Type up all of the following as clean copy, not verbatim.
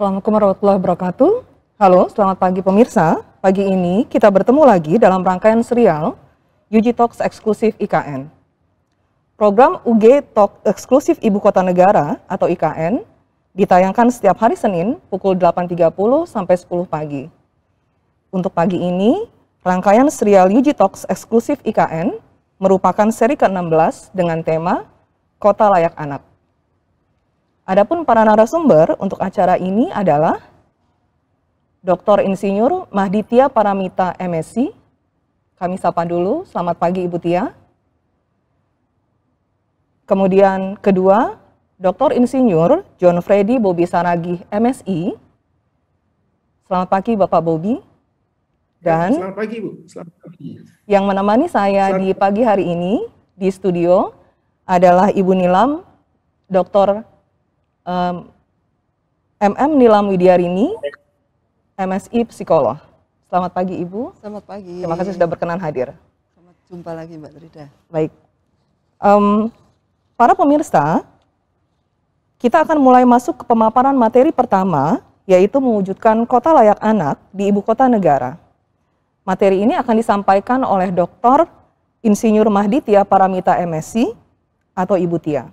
Assalamualaikum warahmatullahi wabarakatuh. Halo, selamat pagi pemirsa. Pagi ini kita bertemu lagi dalam rangkaian serial UG Talks eksklusif IKN. Program UG Talk eksklusif Ibu Kota Negara atau IKN ditayangkan setiap hari Senin pukul 8.30 sampai 10 pagi. Untuk pagi ini, rangkaian serial UG Talks eksklusif IKN merupakan seri ke-16 dengan tema Kota Layak Anak. Adapun para narasumber untuk acara ini adalah Dr. Insinyur Mahdithia Paramita MSc. Kami sapa dulu, selamat pagi Ibu Tia. Kemudian kedua, Dr. Insinyur John Freddy Bobi Saragih MSI. Selamat pagi Bapak Bobi. Dan selamat pagi Bu, selamat pagi. Yang menemani saya di pagi hari ini di studio adalah Ibu Nilam, Dr. MM Nilam Widyarini, MSI Psikolog. Selamat pagi Ibu. Selamat pagi. Terima kasih sudah berkenan hadir. Selamat jumpa lagi Mbak Trida. Baik. Para pemirsa, kita akan mulai masuk ke pemaparan materi pertama, yaitu mewujudkan kota layak anak di ibu kota negara. Materi ini akan disampaikan oleh Dr. Insinyur Mahdithia Paramita MSc atau Ibu Tia.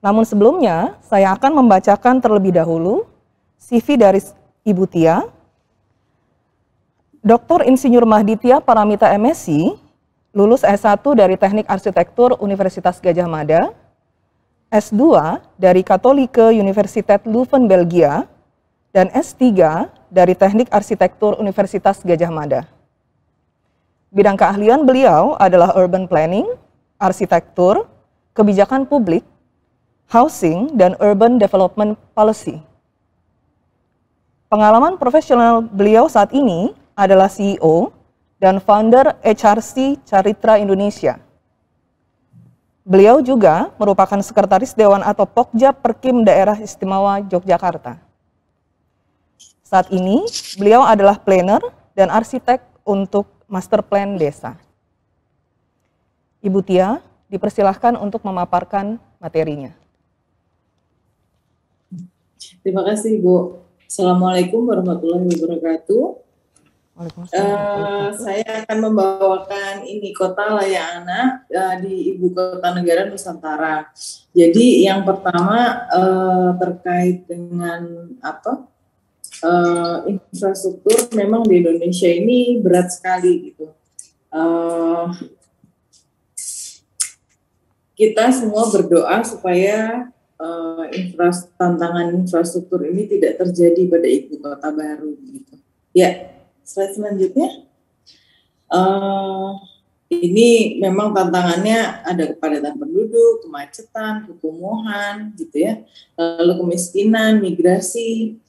Namun sebelumnya, saya akan membacakan terlebih dahulu CV dari Ibu Tia. Dr. Insinyur Mahdithia Paramita MSc, lulus S1 dari Teknik Arsitektur Universitas Gadjah Mada, S2 dari Katholieke Universiteit Leuven, Belgia, dan S3 dari Teknik Arsitektur Universitas Gadjah Mada. Bidang keahlian beliau adalah urban planning, arsitektur, kebijakan publik, housing, dan urban development policy. Pengalaman profesional beliau saat ini adalah CEO dan founder HRC Caritra Indonesia. Beliau juga merupakan sekretaris Dewan atau Pokja Perkim Daerah Istimewa Yogyakarta. Saat ini, beliau adalah planner dan arsitek untuk master plan desa. Ibu Tia, dipersilahkan untuk memaparkan materinya. Terima kasih Bu. Assalamualaikum warahmatullahi wabarakatuh. Saya akan membawakan ini kota layak anak di ibu kota negara Nusantara. Jadi yang pertama terkait dengan infrastruktur, memang di Indonesia ini berat sekali gitu. Kita semua berdoa supaya tantangan infrastruktur ini tidak terjadi pada ibu kota baru gitu. Ya, slide selanjutnya. Ini memang tantangannya ada kepadatan penduduk, kemacetan, kekumuhan gitu ya, lalu kemiskinan, migrasi,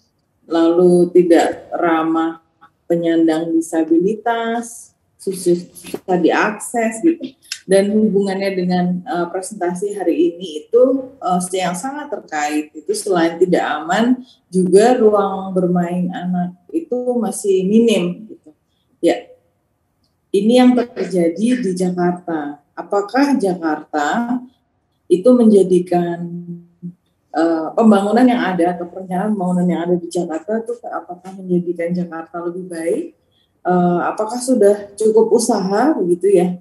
lalu tidak ramah penyandang disabilitas, susah diakses gitu. Dan hubungannya dengan presentasi hari ini itu yang sangat terkait, itu selain tidak aman, juga ruang bermain anak itu masih minim gitu. Ya, ini yang terjadi di Jakarta. Apakah Jakarta itu menjadikan pembangunan yang ada atau perencanaan pembangunan yang ada di Jakarta itu apakah menjadikan Jakarta lebih baik? Apakah sudah cukup usaha begitu ya?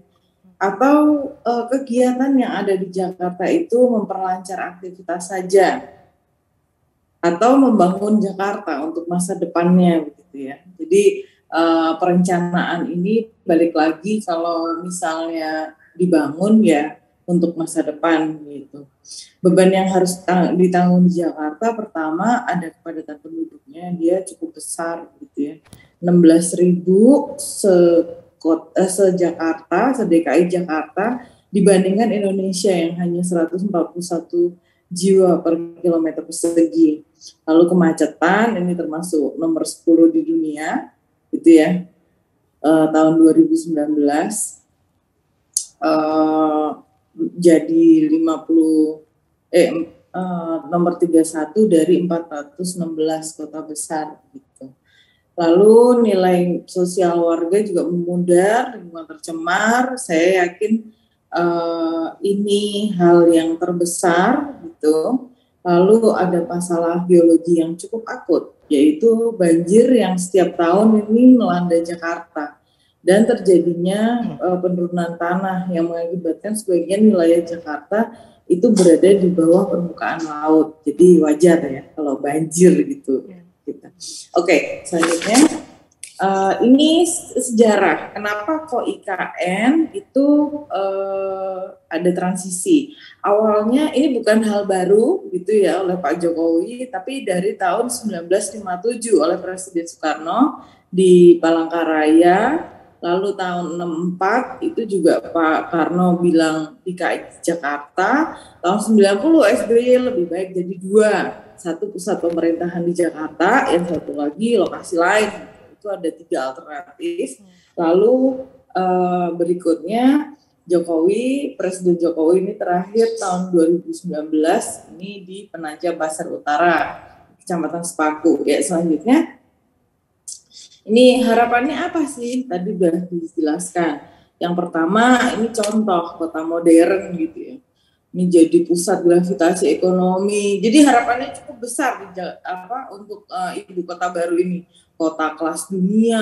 Atau kegiatan yang ada di Jakarta itu memperlancar aktivitas saja, atau membangun Jakarta untuk masa depannya begitu ya. Jadi perencanaan ini balik lagi kalau misalnya dibangun ya untuk masa depan gitu. Beban yang harus ditanggung di Jakarta, pertama ada kepadatan penduduknya, dia cukup besar gitu ya, 16.000 se-DKI Jakarta dibandingkan Indonesia yang hanya 141 jiwa per kilometer persegi. Lalu kemacetan ini termasuk nomor 10 di dunia gitu ya, tahun 2019 jadi nomor 31 dari 416 kota besar gitu. Lalu nilai sosial warga juga memudar, lingkungan tercemar. Saya yakin ini hal yang terbesar gitu Lalu ada masalah geologi yang cukup akut, yaitu banjir yang setiap tahun ini melanda Jakarta dan terjadinya penurunan tanah yang mengakibatkan sebagian wilayah Jakarta itu berada di bawah permukaan laut. Jadi wajar ya kalau banjir gitu. Oke, selanjutnya. Ini sejarah. Kenapa kok IKN itu ada transisi? Awalnya ini bukan hal baru gitu ya oleh Pak Jokowi, tapi dari tahun 1957 oleh Presiden Soekarno di Palangkaraya. Lalu tahun 64 itu juga Pak Karno bilang DKI Jakarta. Tahun 90 SBY lebih baik jadi dua. Satu pusat pemerintahan di Jakarta, yang satu lagi lokasi lain. Itu ada 3 alternatif. Lalu berikutnya Presiden Jokowi ini terakhir tahun 2019 ini di Penajam Pasar Utara, Kecamatan Sepaku. Ya, selanjutnya ini harapannya apa sih? Tadi sudah dijelaskan. Yang pertama ini contoh kota modern gitu ya. Ini jadi pusat gravitasi ekonomi. Jadi harapannya cukup besar untuk ibu kota baru ini. Kota kelas dunia,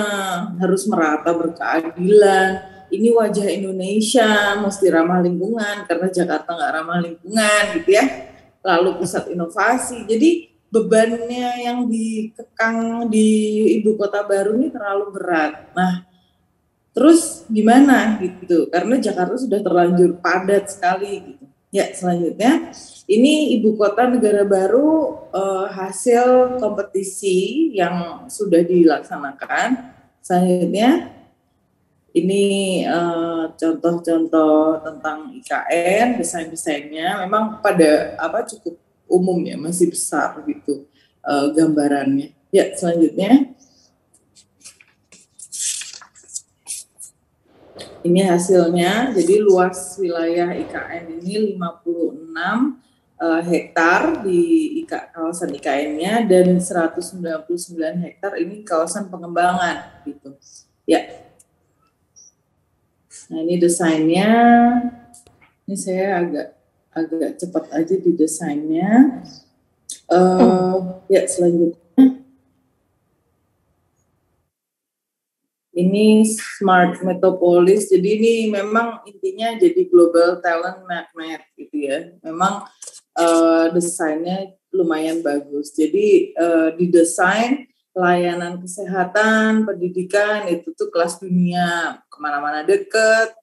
harus merata berkeadilan. Ini wajah Indonesia, mesti ramah lingkungan karena Jakarta nggak ramah lingkungan gitu ya. Lalu pusat inovasi. Jadi bebannya yang dikekang di ibu kota baru ini terlalu berat. Nah, terus gimana gitu? Karena Jakarta sudah terlanjur padat sekali gitu. Ya, selanjutnya ini ibu kota negara baru hasil kompetisi yang sudah dilaksanakan. Selanjutnya ini contoh-contoh tentang IKN, desain-desainnya memang pada cukup umum ya, masih besar gitu gambarannya. Ya, selanjutnya ini hasilnya. Jadi luas wilayah IKN ini 56 hektar di kawasan IKN-nya dan 199 hektar ini kawasan pengembangan gitu. Ya. Nah, ini desainnya. Ini saya agak cepat aja di desainnya. Ya, selanjutnya. Ini Smart Metropolis, jadi ini memang intinya jadi global talent magnet gitu ya. Memang desainnya lumayan bagus. Jadi didesain layanan kesehatan, pendidikan itu tuh kelas dunia, kemana-mana deket,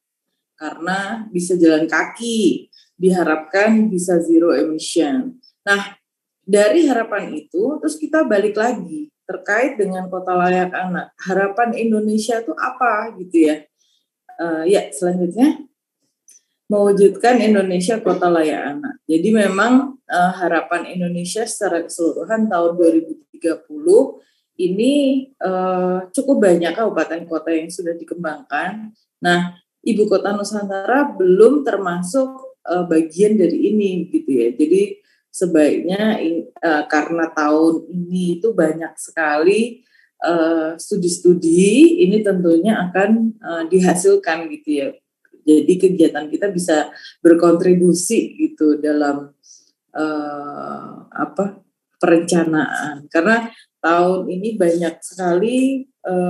karena bisa jalan kaki, diharapkan bisa zero emission. Nah, dari harapan itu, terus kita balik lagi terkait dengan kota layak anak. Harapan Indonesia itu apa gitu ya? Ya, selanjutnya mewujudkan Indonesia kota layak anak. Jadi memang harapan Indonesia secara keseluruhan tahun 2030 ini cukup banyak kabupaten kota yang sudah dikembangkan. Nah, ibu kota Nusantara belum termasuk bagian dari ini gitu ya. Jadi sebaiknya karena tahun ini itu banyak sekali studi-studi, ini tentunya akan dihasilkan gitu ya. Jadi kegiatan kita bisa berkontribusi gitu dalam perencanaan. Karena tahun ini banyak sekali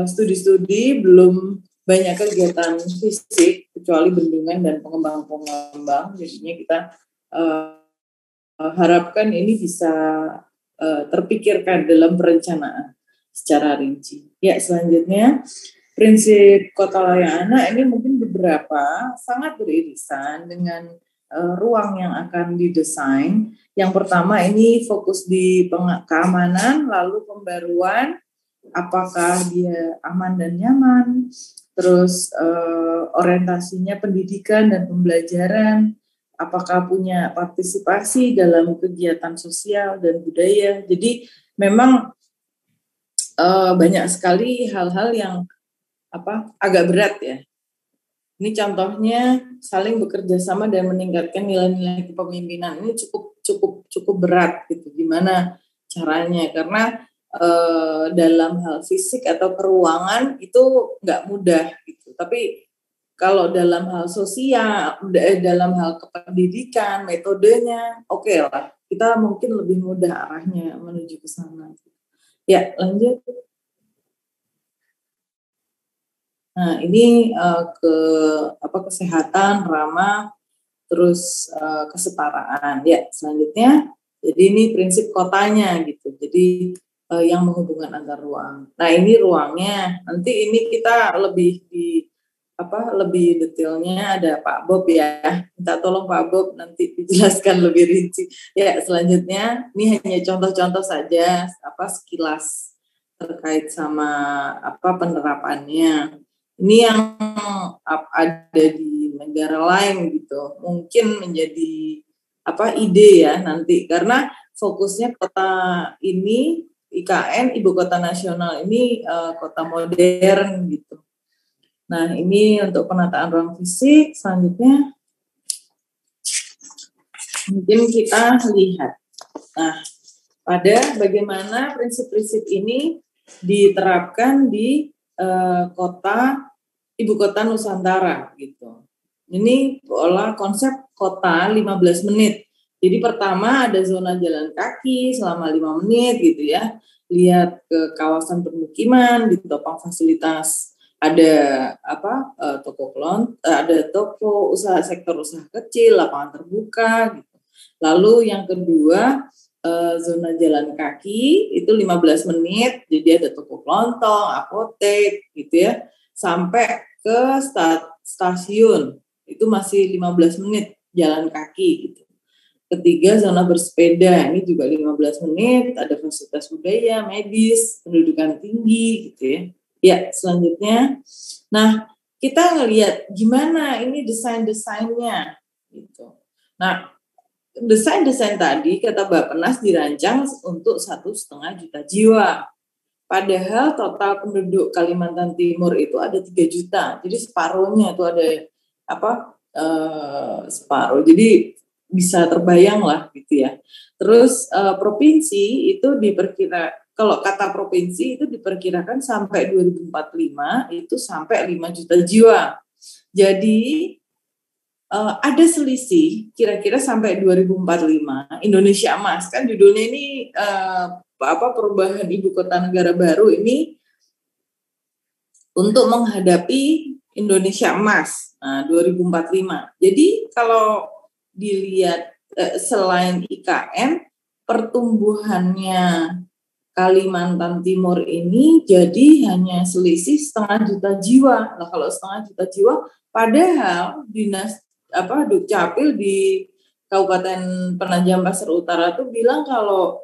studi-studi, belum banyak kegiatan fisik kecuali bendungan dan pengembang-pengembang. Jadinya kita harapkan ini bisa terpikirkan dalam perencanaan secara rinci. Ya, selanjutnya prinsip kota layak anak ini mungkin beberapa sangat beririsan dengan ruang yang akan didesain. Yang pertama ini fokus di keamanan, lalu pembaruan, apakah dia aman dan nyaman, terus orientasinya pendidikan dan pembelajaran, apakah punya partisipasi dalam kegiatan sosial dan budaya. Jadi memang banyak sekali hal-hal yang agak berat ya. Ini contohnya saling bekerja sama dan meningkatkan nilai-nilai kepemimpinan. Ini cukup berat gitu. Gimana caranya? Karena dalam hal fisik atau peruangan itu nggak mudah gitu. Tapi kalau dalam hal sosial, dalam hal kependidikan, metodenya, oke lah. kita mungkin lebih mudah arahnya menuju ke sana. Ya, lanjut. Nah, ini kesehatan, ramah, terus kesetaraan. Ya, selanjutnya, jadi ini prinsip kotanya gitu. Jadi yang menghubungkan antar ruang. Nah, ini ruangnya. Nanti ini kita lebih detailnya ada Pak Bob ya. Minta tolong Pak Bob nanti dijelaskan lebih rinci. Ya, selanjutnya ini hanya contoh-contoh saja sekilas terkait sama penerapannya. Ini yang ada di negara lain gitu, mungkin menjadi ide ya nanti, karena fokusnya kota ini IKN Ibu Kota Nasional ini kota modern gitu. Nah, ini untuk penataan ruang fisik. Selanjutnya mungkin kita lihat. Nah, pada bagaimana prinsip-prinsip ini diterapkan di kota Ibu Kota Nusantara gitu. Ini pola konsep kota 15 menit. Jadi pertama ada zona jalan kaki selama 5 menit gitu ya. Lihat ke kawasan permukiman, ditopang fasilitas, ada toko usaha, sektor usaha kecil, lapangan terbuka gitu. Lalu yang kedua zona jalan kaki itu 15 menit, jadi ada toko kelontong, apotek gitu ya, sampai ke stasiun itu masih 15 menit jalan kaki gitu. Ketiga zona bersepeda, ini juga 15 menit, ada fasilitas budaya, medis, pendidikan tinggi gitu ya. Ya, selanjutnya, nah kita ngelihat gimana ini desain-desainnya gitu. Nah, desain-desain tadi kata Bappenas dirancang untuk 1,5 juta jiwa. Padahal total penduduk Kalimantan Timur itu ada 3 juta. Jadi separuhnya itu ada separuh. Jadi bisa terbayang lah gitu ya. Terus provinsi itu kalau kata provinsi itu diperkirakan sampai 2045 itu sampai 5 juta jiwa. Jadi ada selisih kira-kira sampai 2045 Indonesia Emas, kan judulnya ini perubahan ibu kota negara baru ini untuk menghadapi Indonesia Emas 2045. Jadi kalau dilihat selain IKN, pertumbuhannya Kalimantan Timur ini jadi hanya selisih 0,5 juta jiwa. Nah, kalau 0,5 juta jiwa, padahal dinas Dukcapil di Kabupaten Penajam Pasir Utara tuh bilang kalau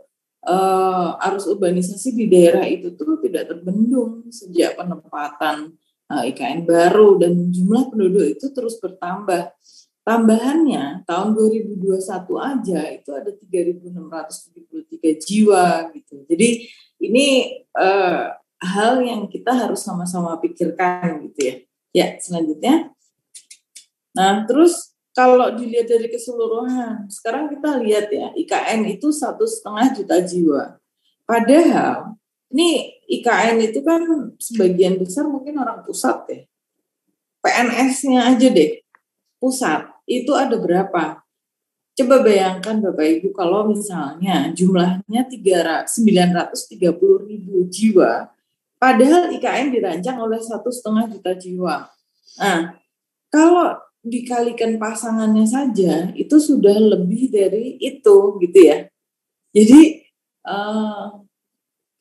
arus urbanisasi di daerah itu tuh tidak terbendung sejak penempatan IKN baru, dan jumlah penduduk itu terus bertambah. Tambahannya tahun 2021 aja itu ada 3.673 jiwa gitu. Jadi ini hal yang kita harus sama-sama pikirkan gitu ya. Ya, selanjutnya. Nah, terus kalau dilihat dari keseluruhan, sekarang kita lihat ya, IKN itu 1,5 juta jiwa. Padahal ini IKN itu kan sebagian besar mungkin orang pusat ya. PNS-nya aja deh, pusat, itu ada berapa? Coba bayangkan Bapak Ibu kalau misalnya jumlahnya 930.000 jiwa, padahal IKN dirancang oleh 1,5 juta jiwa. Nah, kalau dikalikan pasangannya saja itu sudah lebih dari itu gitu ya. Jadi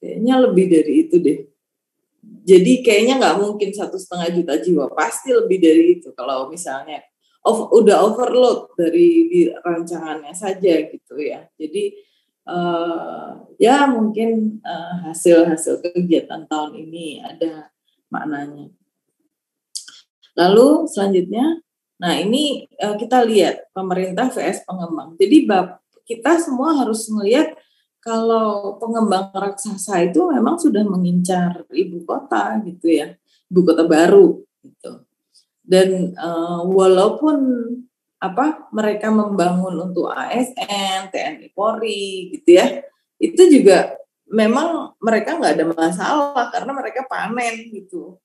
kayaknya lebih dari itu deh. Jadi kayaknya nggak mungkin 1,5 juta jiwa, pasti lebih dari itu kalau misalnya udah overload dari rancangannya saja gitu ya. Jadi ya mungkin hasil kegiatan tahun ini ada maknanya. Lalu selanjutnya, nah ini kita lihat pemerintah vs pengembang. Jadi kita semua harus melihat kalau pengembang raksasa itu memang sudah mengincar ibu kota gitu ya, ibu kota baru gitu. Dan walaupun mereka membangun untuk ASN, TNI Polri gitu ya, itu juga memang mereka nggak ada masalah karena mereka panen gitu.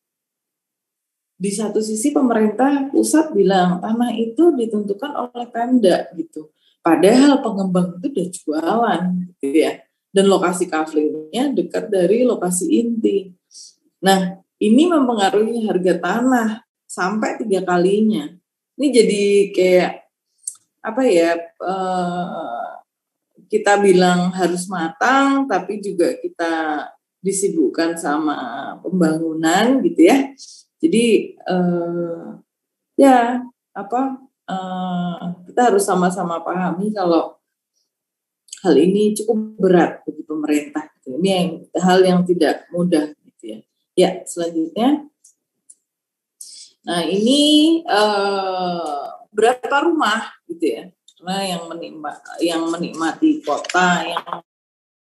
Di satu sisi pemerintah pusat bilang tanah itu ditentukan oleh Pemda gitu. Padahal pengembang itu udah jualan gitu ya. Dan lokasi kaflingnya dekat dari lokasi inti. Nah, ini mempengaruhi harga tanah sampai 3 kalinya. Ini jadi kayak apa ya? Kita bilang harus matang, tapi juga kita disibukkan sama pembangunan gitu ya. Jadi ya apa? Kita harus sama-sama pahami kalau hal ini cukup berat bagi pemerintah. Gitu. Ini hal yang tidak mudah gitu ya. Ya, selanjutnya. Nah, ini berapa rumah gitu ya. Karena yang menikmati kota, yang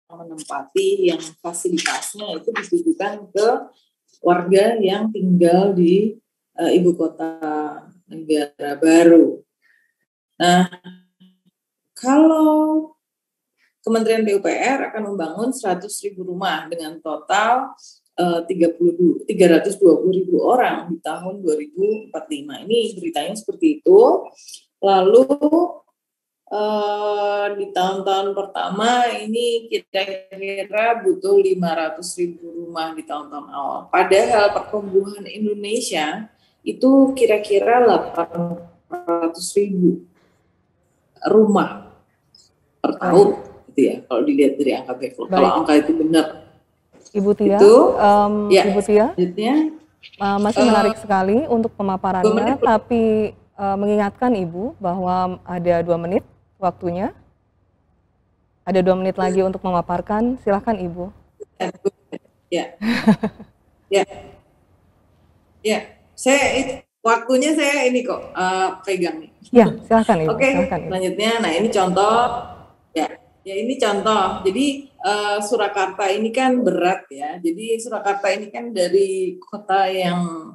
menempati, yang fasilitasnya itu ditujukan ke warga yang tinggal di ibu kota negara baru. Nah, kalau Kementerian PUPR akan membangun 100.000 rumah dengan total 320.000 orang di tahun 2045. Ini beritanya seperti itu. Lalu di tahun-tahun pertama ini kira-kira butuh 500.000 rumah di tahun-tahun awal. Padahal pertumbuhan Indonesia itu kira-kira 800.000 rumah per tahun, gitu ya. Kalau dilihat dari angka backlog, kalau angka itu benar. Ibu Tia, itu, ya, Ibu Tia, masih menarik sekali untuk pemaparannya, tapi mengingatkan Ibu bahwa ada 2 menit waktunya. Ada 2 menit lagi untuk memaparkan, silakan Ibu. Ya, ya, ya. Waktunya saya ini kok pegang nih. Ya, silakan Ibu. Oke, selanjutnya. Nah, ini contoh. Ya ini contoh. Jadi Surakarta ini kan berat ya. Jadi Surakarta ini kan dari kota yang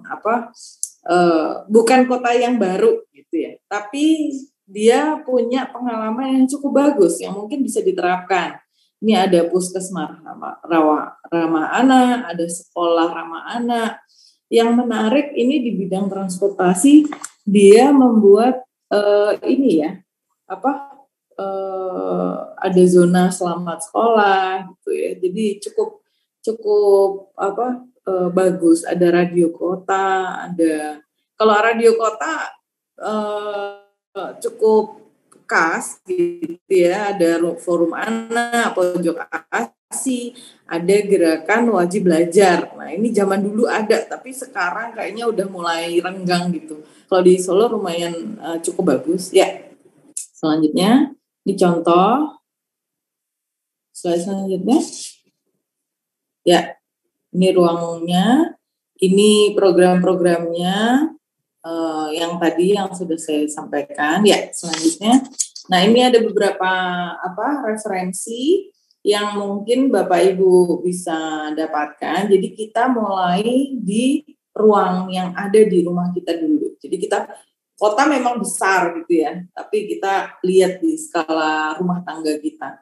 bukan kota yang baru gitu ya. Tapi dia punya pengalaman yang cukup bagus yang mungkin bisa diterapkan. Ini ada puskesmas ramah anak, ada sekolah ramah anak. Yang menarik ini di bidang transportasi dia membuat ini ya ada zona selamat sekolah gitu ya. Jadi cukup bagus. Ada radio kota, kalau radio kota cukup khas gitu ya. Ada forum anak, pojok ASI, ada gerakan wajib belajar. Nah ini zaman dulu ada, tapi sekarang kayaknya udah mulai renggang gitu. Kalau di Solo lumayan cukup bagus ya. Selanjutnya ini contoh. Slide selanjutnya. Ya, ini ruangnya, ini program-programnya yang tadi yang sudah saya sampaikan. Ya, selanjutnya. Nah, ini ada beberapa referensi yang mungkin Bapak Ibu bisa dapatkan. Jadi kita mulai di ruang yang ada di rumah kita dulu. Jadi kota memang besar gitu ya, tapi kita lihat di skala rumah tangga kita.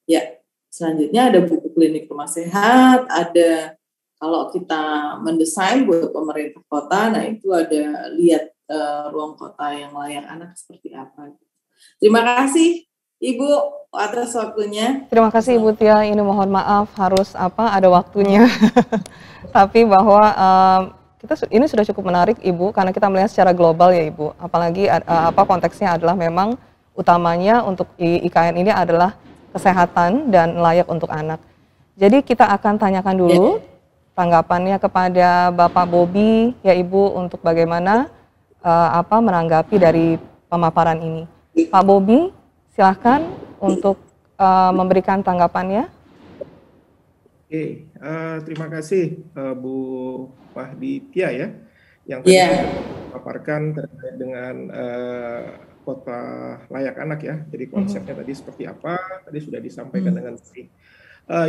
Ya, selanjutnya ada buku klinik rumah sehat, ada kalau kita mendesain buat pemerintah kota, nah itu ada lihat ruang kota yang layak anak seperti apa. Terima kasih Ibu atas waktunya. Terima kasih Ibu Tia, ini mohon maaf harus ada waktunya. Tapi bahwa ini sudah cukup menarik Ibu, karena kita melihat secara global ya Ibu. Apalagi konteksnya adalah memang utamanya untuk IKN ini adalah kesehatan dan layak untuk anak. Jadi kita akan tanyakan dulu tanggapannya kepada Bapak Bobi ya Ibu untuk bagaimana menanggapi dari pemaparan ini. Pak Bobi, silahkan untuk memberikan tanggapannya. Oke, terima kasih Bu Wahditia ya, yang tadi memaparkan terkait dengan kota layak anak ya. Jadi konsepnya tadi seperti apa, tadi sudah disampaikan dengan baik.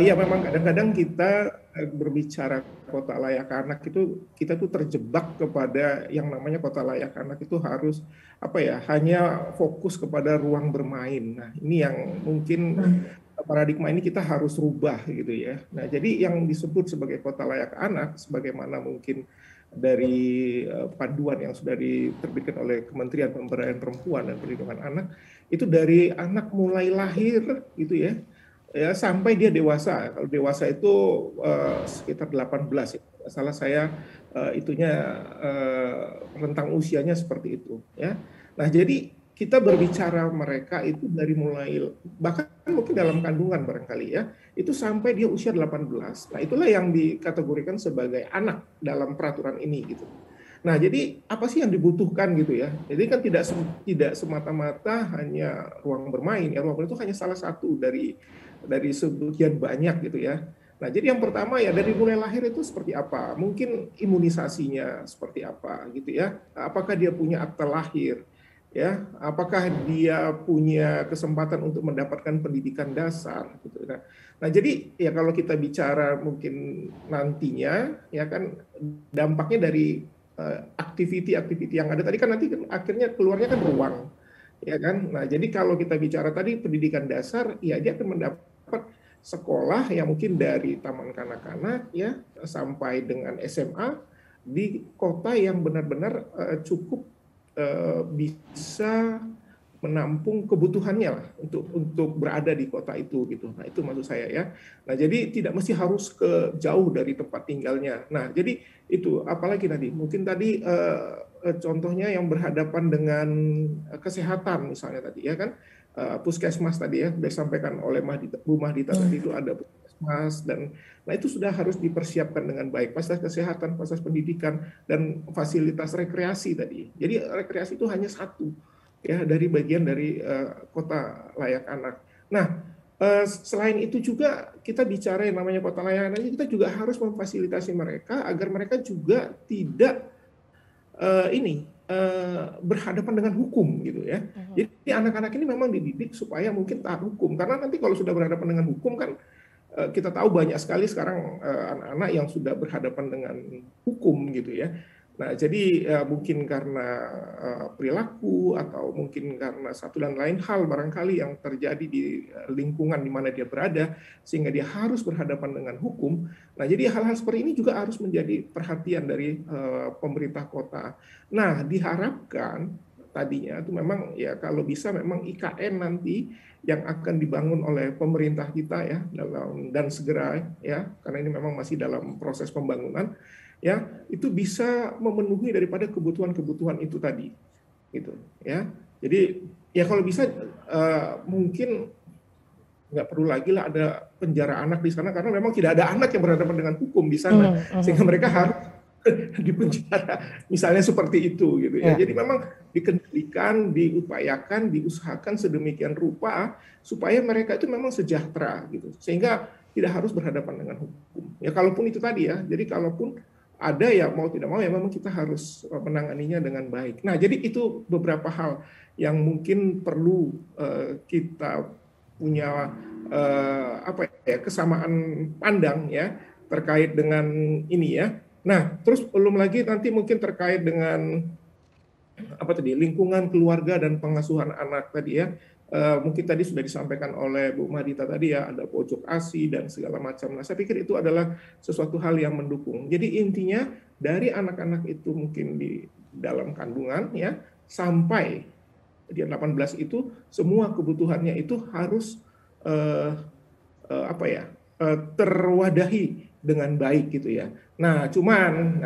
Ya memang kadang-kadang kita berbicara kota layak anak itu kita tuh terjebak kepada yang namanya kota layak anak itu harus hanya fokus kepada ruang bermain. Nah ini yang mungkin paradigma ini kita harus rubah gitu ya. Nah jadi yang disebut sebagai kota layak anak sebagaimana mungkin dari panduan yang sudah diterbitkan oleh Kementerian Pemberdayaan Perempuan dan Perlindungan Anak, itu dari anak mulai lahir gitu ya, sampai dia dewasa. Kalau dewasa itu sekitar 18 ya. Salah saya rentang usianya seperti itu ya. Nah, jadi kita berbicara mereka itu dari mulai bahkan mungkin dalam kandungan barangkali ya, itu sampai dia usia 18. Nah, itulah yang dikategorikan sebagai anak dalam peraturan ini gitu. Nah, jadi apa sih yang dibutuhkan gitu ya? Jadi kan tidak semata-mata hanya ruang bermain ya, ruang bermain itu hanya salah satu dari sebagian banyak gitu ya. Nah, jadi yang pertama ya dari mulai lahir itu seperti apa? Mungkin imunisasinya seperti apa gitu ya? Apakah dia punya akta lahir? Ya, apakah dia punya kesempatan untuk mendapatkan pendidikan dasar gitu. Nah, jadi ya kalau kita bicara mungkin nantinya ya kan dampaknya dari aktiviti-aktiviti yang ada tadi kan nanti akhirnya keluarnya kan ruang ya kan. Nah, jadi kalau kita bicara tadi pendidikan dasar ya dia akan mendapat sekolah yang mungkin dari taman kanak-kanak ya sampai dengan SMA di kota yang benar-benar cukup bisa menampung kebutuhannya lah untuk berada di kota itu gitu. Nah, itu maksud saya ya. Nah, jadi tidak mesti harus ke jauh dari tempat tinggalnya. Nah, jadi itu apalagi tadi mungkin tadi contohnya yang berhadapan dengan kesehatan misalnya tadi ya kan, puskesmas tadi ya sudah disampaikan oleh Bu Mahdita tadi, itu ada puskesmas dan nah itu sudah harus dipersiapkan dengan baik, fasilitas kesehatan, fasilitas pendidikan, dan fasilitas rekreasi tadi. Jadi rekreasi itu hanya satu ya dari bagian dari kota layak anak. Nah, selain itu juga kita bicara yang namanya kota layak anak, kita juga harus memfasilitasi mereka agar mereka juga tidak berhadapan dengan hukum gitu ya. Jadi anak-anak ini memang dididik supaya mungkin taat hukum, karena nanti kalau sudah berhadapan dengan hukum kan kita tahu banyak sekali sekarang anak-anak yang sudah berhadapan dengan hukum gitu ya. Nah, jadi mungkin karena perilaku atau mungkin karena satu dan lain hal barangkali yang terjadi di lingkungan di mana dia berada sehingga dia harus berhadapan dengan hukum. Nah, jadi hal-hal seperti ini juga harus menjadi perhatian dari pemerintah kota. Nah, diharapkan tadinya itu memang ya kalau bisa memang IKN nanti yang akan dibangun oleh pemerintah kita ya dan segera ya, karena ini memang masih dalam proses pembangunan ya, itu bisa memenuhi daripada kebutuhan-kebutuhan itu tadi gitu ya. Jadi ya kalau bisa mungkin nggak perlu lagi lah ada penjara anak di sana, karena memang tidak ada anak yang berhadapan dengan hukum di sana sehingga mereka harus dipenjara misalnya seperti itu gitu ya. Jadi memang dikendalikan, diupayakan, diusahakan sedemikian rupa supaya mereka itu memang sejahtera gitu, sehingga tidak harus berhadapan dengan hukum. Ya kalaupun itu tadi ya, jadi kalaupun ada ya mau tidak mau ya memang kita harus menanganinya dengan baik. Nah, jadi itu beberapa hal yang mungkin perlu kita punya kesamaan pandang ya terkait dengan ini ya. Nah, terus belum lagi nanti mungkin terkait dengan lingkungan keluarga dan pengasuhan anak tadi ya. Mungkin tadi sudah disampaikan oleh Bu Mahdita tadi ya, ada pojok ASI dan segala macam. Nah, saya pikir itu adalah sesuatu hal yang mendukung. Jadi intinya dari anak-anak itu mungkin di dalam kandungan ya sampai dia 18 itu semua kebutuhannya itu harus terwadahi dengan baik gitu ya. Nah, cuman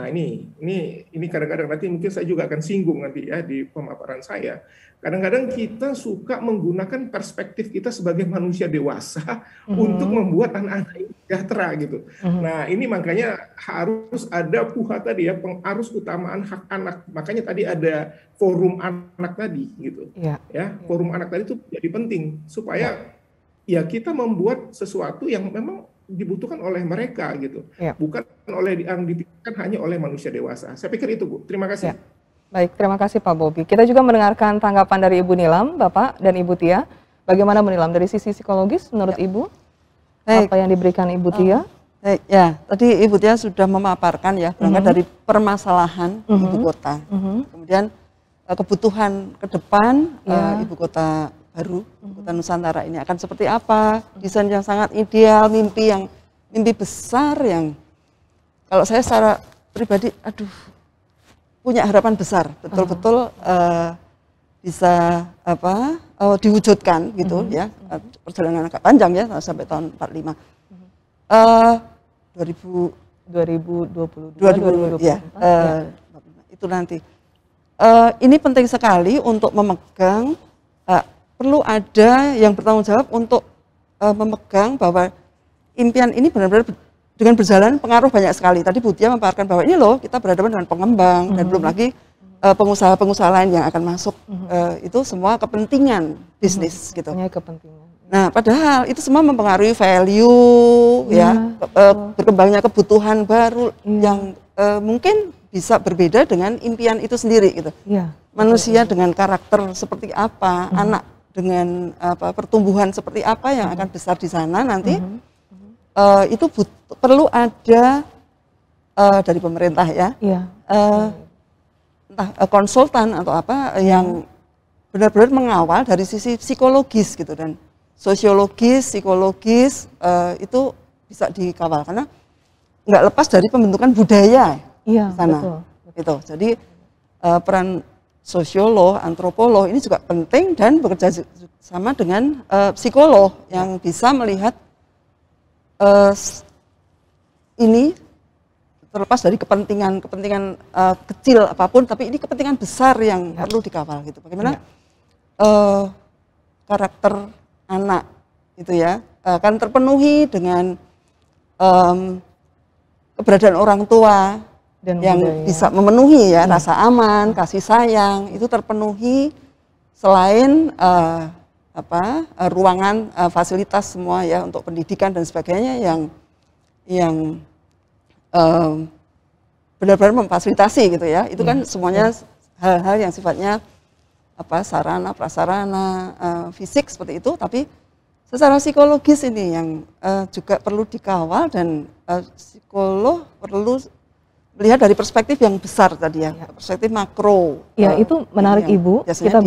ini kadang-kadang nanti mungkin saya juga akan singgung nanti ya di pemaparan saya. Kadang-kadang kita suka menggunakan perspektif kita sebagai manusia dewasa untuk membuat anak-anak ini sejahtera gitu. Nah, ini makanya harus ada PUHA tadi ya, pengarus utamaan hak anak. Makanya tadi ada forum anak tadi gitu. Ya, forum anak tadi itu jadi penting supaya ya kita membuat sesuatu yang memang dibutuhkan oleh mereka gitu, bukan oleh yang dipikirkan hanya oleh manusia dewasa. Saya pikir itu, Bu. Terima kasih. Baik, terima kasih Pak Bobi. Kita juga mendengarkan tanggapan dari Ibu Nilam, Bapak dan Ibu Tia. Bagaimana Nilam dari sisi psikologis menurut Ibu? Baik. Apa yang diberikan Ibu Tia? Baik, ya. Tadi Ibu Tia sudah memaparkan ya, berangkat dari permasalahan ibu kota, kemudian kebutuhan ke depan ibu kota baru, ibu kota Nusantara ini akan seperti apa, desain yang sangat ideal, mimpi besar yang kalau saya secara pribadi, punya harapan besar, betul-betul bisa diwujudkan gitu ya. Perjalanan agak panjang ya sampai tahun 45. 2022 ya, itu nanti. Ini penting sekali untuk memegang, perlu ada yang bertanggung jawab untuk memegang bahwa impian ini benar-benar dengan berjalan pengaruh banyak sekali. Tadi Bu Tia memaparkan bahwa ini loh kita berhadapan dengan pengembang dan belum lagi pengusaha-pengusaha lain yang akan masuk. Itu semua kepentingan bisnis gitu. Kepentingan. Nah, padahal itu semua mempengaruhi value berkembangnya kebutuhan baru yang mungkin bisa berbeda dengan impian itu sendiri gitu. Manusia dengan karakter seperti apa, anak dengan pertumbuhan seperti apa yang akan besar di sana nanti. Itu perlu ada dari pemerintah ya, entah konsultan atau apa yang benar-benar mengawal dari sisi psikologis gitu dan sosiologis, psikologis itu bisa dikawal karena nggak lepas dari pembentukan budaya di sana. Betul. Itu. Jadi peran sosiolog, antropolog ini juga penting dan bekerja sama dengan psikolog yang bisa melihat ini terlepas dari kepentingan kecil apapun, tapi ini kepentingan besar yang perlu dikawal gitu. Bagaimana karakter anak itu ya akan terpenuhi dengan keberadaan orang tua dan yang bisa memenuhi ya rasa aman, kasih sayang itu terpenuhi selain ruangan, fasilitas semua ya untuk pendidikan dan sebagainya yang benar-benar memfasilitasi gitu ya. Itu kan semuanya hal-hal yang sifatnya sarana, prasarana, fisik seperti itu, tapi secara psikologis ini yang juga perlu dikawal dan psikolog perlu melihat dari perspektif yang besar tadi ya, perspektif makro. Ya, itu menarik Ibu. Kita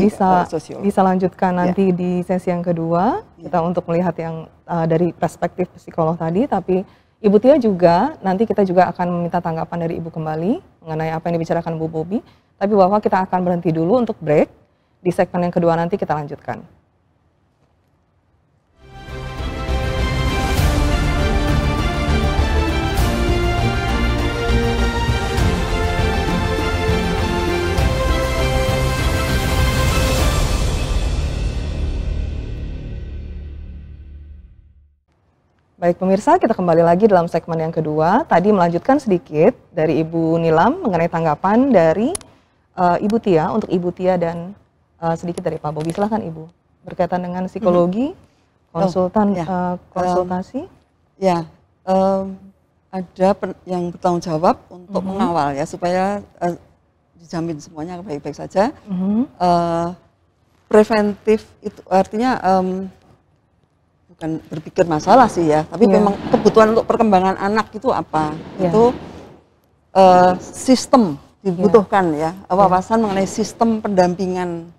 bisa lanjutkan nanti di sesi yang kedua, kita untuk melihat yang dari perspektif psikolog tadi, tapi Ibu Tia juga, nanti kita juga akan meminta tanggapan dari Ibu kembali mengenai apa yang dibicarakan Bu Bobi, tapi bahwa kita akan berhenti dulu untuk break. Di segmen yang kedua nanti kita lanjutkan. Baik pemirsa, kita kembali lagi dalam segmen yang kedua. Tadi melanjutkan sedikit dari Ibu Nilam mengenai tanggapan dari Ibu Tia, untuk Ibu Tia dan sedikit dari Pak Bobi. Silahkan Ibu, berkaitan dengan psikologi, konsultasi. Ada yang bertanggung jawab untuk mengawal ya, supaya dijamin semuanya baik-baik saja. Preventif itu artinya bukan berpikir masalah sih ya, tapi memang kebutuhan untuk perkembangan anak itu apa, itu sistem dibutuhkan ya, wawasan mengenai sistem pendampingan,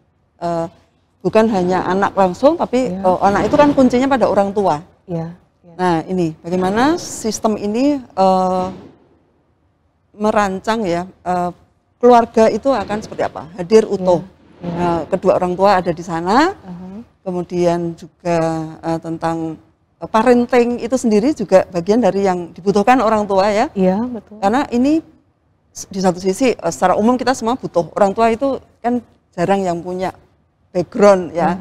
bukan hanya anak langsung, tapi anak itu kan kuncinya pada orang tua. Nah ini bagaimana sistem ini merancang ya, keluarga itu akan seperti apa, hadir utuh, kedua orang tua ada di sana. Kemudian juga tentang parenting itu sendiri juga bagian dari yang dibutuhkan orang tua ya. Iya, betul. Karena ini di satu sisi secara umum kita semua butuh. Orang tua itu kan jarang yang punya background ya.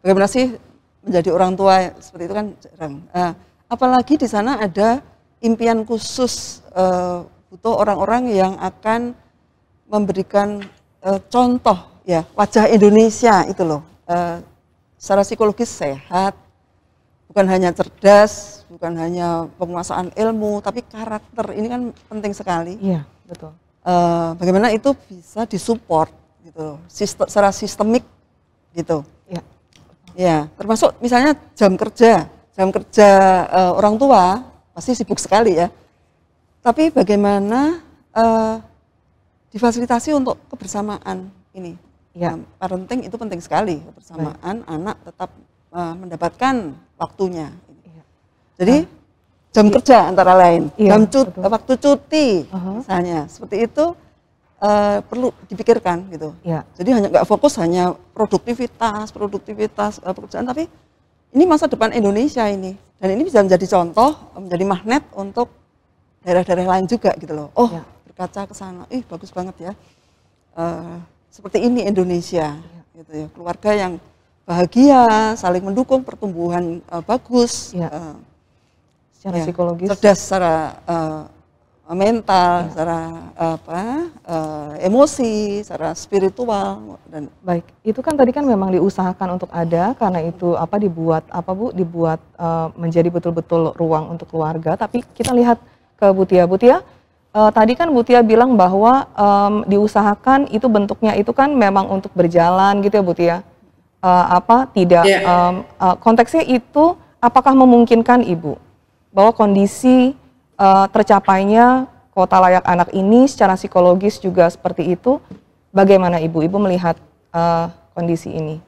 Bagaimana sih menjadi orang tua seperti itu kan jarang. Apalagi di sana ada impian khusus, butuh orang-orang yang akan memberikan contoh ya, wajah Indonesia itu loh. Secara psikologis sehat, bukan hanya cerdas, bukan hanya penguasaan ilmu, tapi karakter ini kan penting sekali. Iya, betul. Bagaimana itu bisa disupport gitu, secara sistemik gitu. Iya. Ya, termasuk misalnya jam kerja orang tua pasti sibuk sekali ya. Tapi bagaimana difasilitasi untuk kebersamaan ini? Ya, parenting itu penting sekali, kebersamaan anak tetap mendapatkan waktunya. Jadi jam kerja antara lain, waktu cuti misalnya, seperti itu perlu dipikirkan gitu. Ya. Jadi nggak fokus hanya produktivitas pekerjaan, tapi ini masa depan Indonesia ini, dan ini bisa menjadi contoh, menjadi magnet untuk daerah-daerah lain juga gitu loh. Oh, ya. Berkaca ke sana, bagus banget ya. Seperti ini Indonesia, gitu ya. Keluarga yang bahagia, saling mendukung, pertumbuhan bagus, ya. Secara psikologis, cerdas secara mental, secara emosi, secara spiritual dan baik. Itu kan tadi kan memang diusahakan untuk ada, karena itu dibuat menjadi betul-betul ruang untuk keluarga. Tapi kita lihat ke Bu Tia. Tadi kan Bu Tia bilang bahwa diusahakan itu bentuknya itu kan memang untuk berjalan gitu ya Bu Tia. Konteksnya itu apakah memungkinkan Ibu bahwa kondisi tercapainya kota layak anak ini secara psikologis juga seperti itu? Bagaimana Ibu melihat kondisi ini?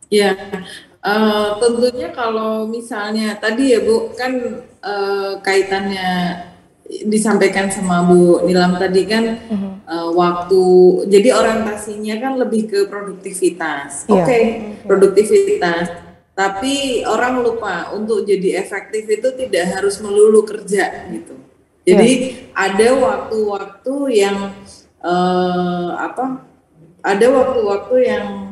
Ya, tentunya kalau misalnya tadi ya Bu kan kaitannya disampaikan sama Bu Nilam tadi kan waktu, jadi orientasinya kan lebih ke produktivitas. Produktivitas. Tapi orang lupa untuk jadi efektif itu tidak harus melulu kerja gitu. Jadi ada waktu-waktu yang ada waktu-waktu yang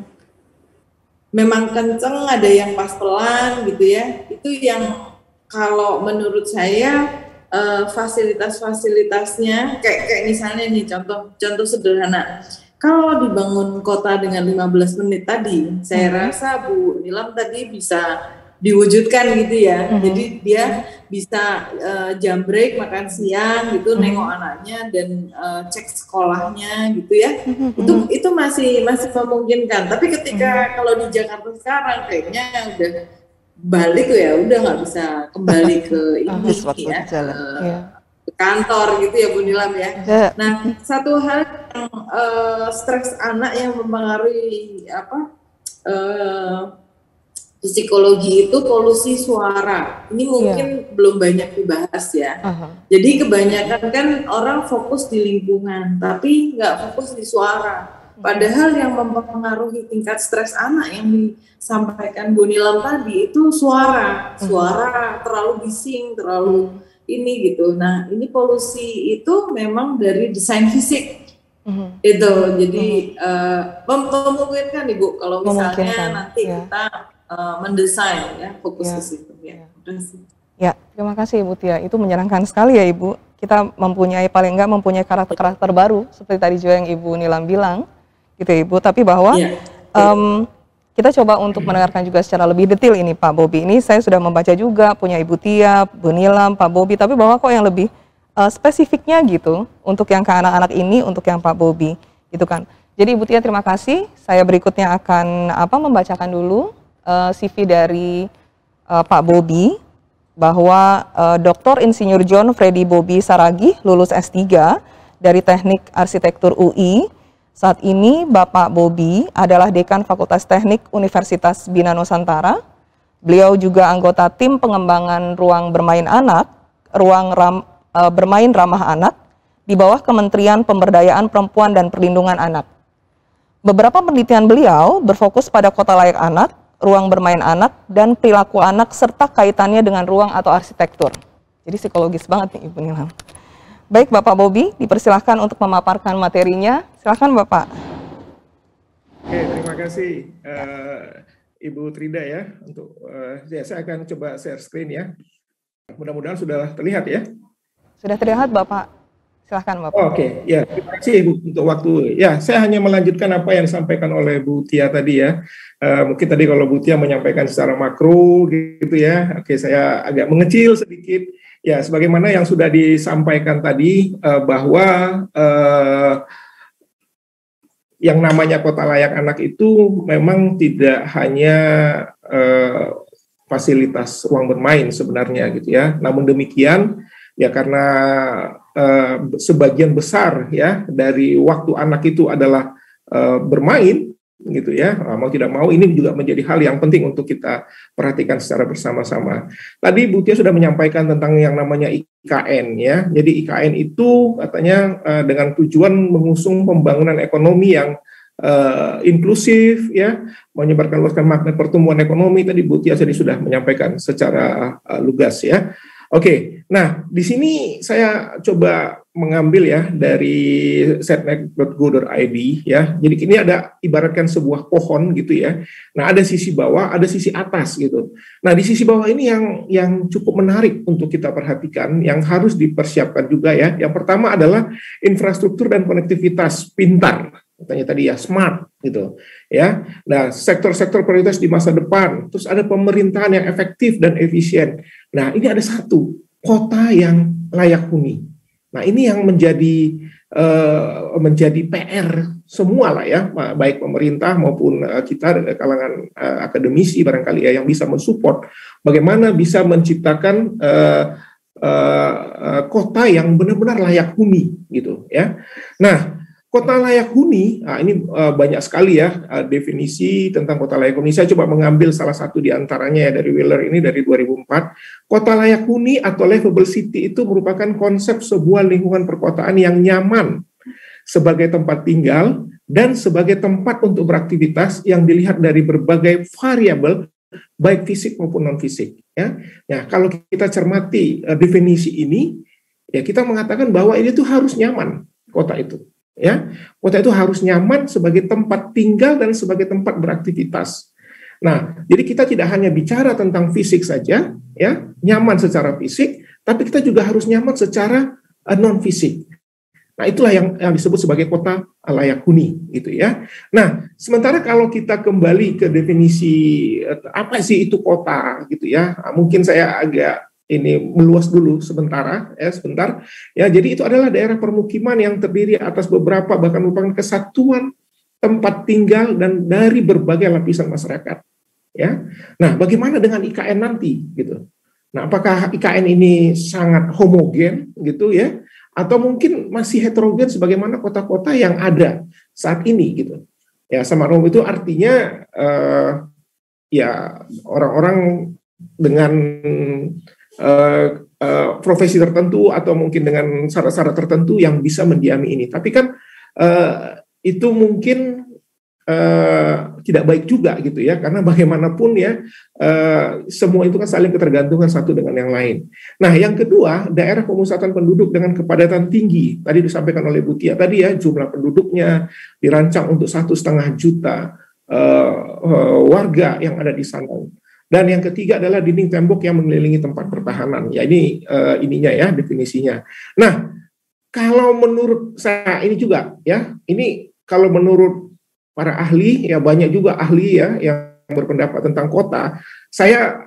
memang kenceng, ada yang pas pelan gitu ya. Itu yang kalau menurut saya fasilitas-fasilitasnya kayak misalnya nih contoh sederhana. Kalau dibangun kota dengan 15 menit tadi, saya rasa Bu Nilam tadi bisa diwujudkan gitu ya. Jadi dia bisa jam break, makan siang gitu, nengok anaknya dan cek sekolahnya gitu ya. Itu masih memungkinkan. Tapi ketika kalau di Jakarta sekarang kayaknya udah balik ya, udah nggak bisa kembali ke ini ya, ke kantor gitu ya Bu Nilam ya. Nah, satu hal yang stres anak yang mempengaruhi psikologi itu polusi suara. Ini mungkin belum banyak dibahas ya. Jadi kebanyakan kan orang fokus di lingkungan, tapi nggak fokus di suara. Padahal yang mempengaruhi tingkat stres anak yang disampaikan Bu Nilam tadi itu suara terlalu bising, terlalu ini gitu. Nah, ini polusi itu memang dari desain fisik. Itu jadi memungkinkan Ibu kalau misalnya nanti kita mendesain ya, fokus ke situ ya. Ya, terima kasih Ibu Tia. Itu menyenangkan sekali ya Ibu. Kita paling enggak mempunyai karakter-karakter baru seperti tadi juga yang Ibu Nilam bilang. Gitu ya Ibu, tapi bahwa kita coba untuk mendengarkan juga secara lebih detail ini Pak Bobi. Ini saya sudah membaca juga, punya Ibu Tia, Bu Nilam, Pak Bobi, tapi bahwa kok yang lebih spesifiknya gitu, untuk yang ke anak-anak ini, untuk yang Pak Bobi, gitu kan. Jadi Ibu Tia terima kasih, saya berikutnya akan membacakan dulu CV dari Pak Bobi, bahwa Dr. Insinyur John Freddy Bobi Saragih, lulus S3 dari Teknik Arsitektur UI. Saat ini Bapak Bobi adalah Dekan Fakultas Teknik Universitas Bina Nusantara. Beliau juga anggota tim pengembangan ruang bermain anak, bermain ramah anak, di bawah Kementerian Pemberdayaan Perempuan dan Perlindungan Anak. Beberapa penelitian beliau berfokus pada kota layak anak, ruang bermain anak, dan perilaku anak, serta kaitannya dengan ruang atau arsitektur. Jadi psikologis banget nih Ibu Nilam. Baik Bapak Bobi, dipersilahkan untuk memaparkan materinya. Silakan Bapak. Oke, terima kasih Ibu Trida ya. Untuk saya akan coba share screen ya. Mudah-mudahan sudah terlihat ya. Sudah terlihat Bapak. Silakan Bapak. Oke, ya terima kasih Ibu untuk waktu. Ya, saya hanya melanjutkan apa yang disampaikan oleh Bu Tia tadi ya. Mungkin tadi kalau Bu Tia menyampaikan secara makro gitu ya. Oke, saya agak mengecil sedikit. Ya, sebagaimana yang sudah disampaikan tadi bahwa yang namanya kota layak anak itu memang tidak hanya fasilitas ruang bermain sebenarnya gitu ya. Namun demikian ya karena sebagian besar ya dari waktu anak itu adalah bermain gitu ya, mau tidak mau ini juga menjadi hal yang penting untuk kita perhatikan secara bersama-sama. Tadi Bu Tia sudah menyampaikan tentang yang namanya IKN ya. Jadi IKN itu katanya dengan tujuan mengusung pembangunan ekonomi yang inklusif ya, menyebarluaskan makna pertumbuhan ekonomi. Tadi Bu Tia sudah menyampaikan secara lugas ya. Oke, nah di sini saya coba mengambil ya dari setnek.go.id ya. Jadi ini ada ibaratkan sebuah pohon gitu ya. Nah ada sisi bawah, ada sisi atas gitu. Nah di sisi bawah ini yang cukup menarik untuk kita perhatikan, yang harus dipersiapkan juga ya. Yang pertama adalah infrastruktur dan konektivitas pintar. Katanya tadi ya smart gitu ya. Nah sektor-sektor prioritas di masa depan, terus ada pemerintahan yang efektif dan efisien. Nah ini ada satu kota yang layak huni. Nah ini yang menjadi PR semua lah ya, baik pemerintah maupun kita kalangan akademisi barangkali ya, yang bisa mensupport bagaimana bisa menciptakan kota yang benar-benar layak huni gitu ya. Nah kota layak huni, nah ini banyak sekali ya definisi tentang kota layak huni. Saya coba mengambil salah satu di antaranya ya dari Wheeler ini dari 2004. Kota layak huni atau livable city itu merupakan konsep sebuah lingkungan perkotaan yang nyaman sebagai tempat tinggal dan sebagai tempat untuk beraktivitas yang dilihat dari berbagai variabel baik fisik maupun non fisik. Ya, nah kalau kita cermati definisi ini, ya kita mengatakan bahwa ini tuh harus nyaman kota itu. Ya, kota itu harus nyaman sebagai tempat tinggal dan sebagai tempat beraktivitas. Nah, jadi kita tidak hanya bicara tentang fisik saja, ya, nyaman secara fisik, tapi kita juga harus nyaman secara non fisik. Nah, itulah yang disebut sebagai kota layak huni, gitu ya. Nah, sementara kalau kita kembali ke definisi apa sih itu kota, gitu ya, mungkin saya agak ini meluas dulu sebentar ya. Jadi itu adalah daerah permukiman yang terdiri atas beberapa bahkan merupakan kesatuan tempat tinggal dan dari berbagai lapisan masyarakat ya. Nah bagaimana dengan IKN nanti gitu. Nah apakah IKN ini sangat homogen gitu ya, atau mungkin masih heterogen sebagaimana kota-kota yang ada saat ini gitu ya. Sama itu artinya ya orang-orang dengan profesi tertentu atau mungkin dengan syarat-syarat tertentu yang bisa mendiami ini. Tapi kan itu mungkin tidak baik juga gitu ya, karena bagaimanapun ya semua itu kan saling ketergantungan satu dengan yang lain. Nah yang kedua, daerah pemusatan penduduk dengan kepadatan tinggi. Tadi disampaikan oleh Bu Tia tadi ya, jumlah penduduknya dirancang untuk 1,5 juta warga yang ada di sana. Dan yang ketiga adalah dinding tembok yang mengelilingi tempat pertahanan. Ya ini ininya ya definisinya. Nah, kalau menurut saya ini juga ya, ini kalau menurut para ahli ya, banyak juga ahli ya yang berpendapat tentang kota. Saya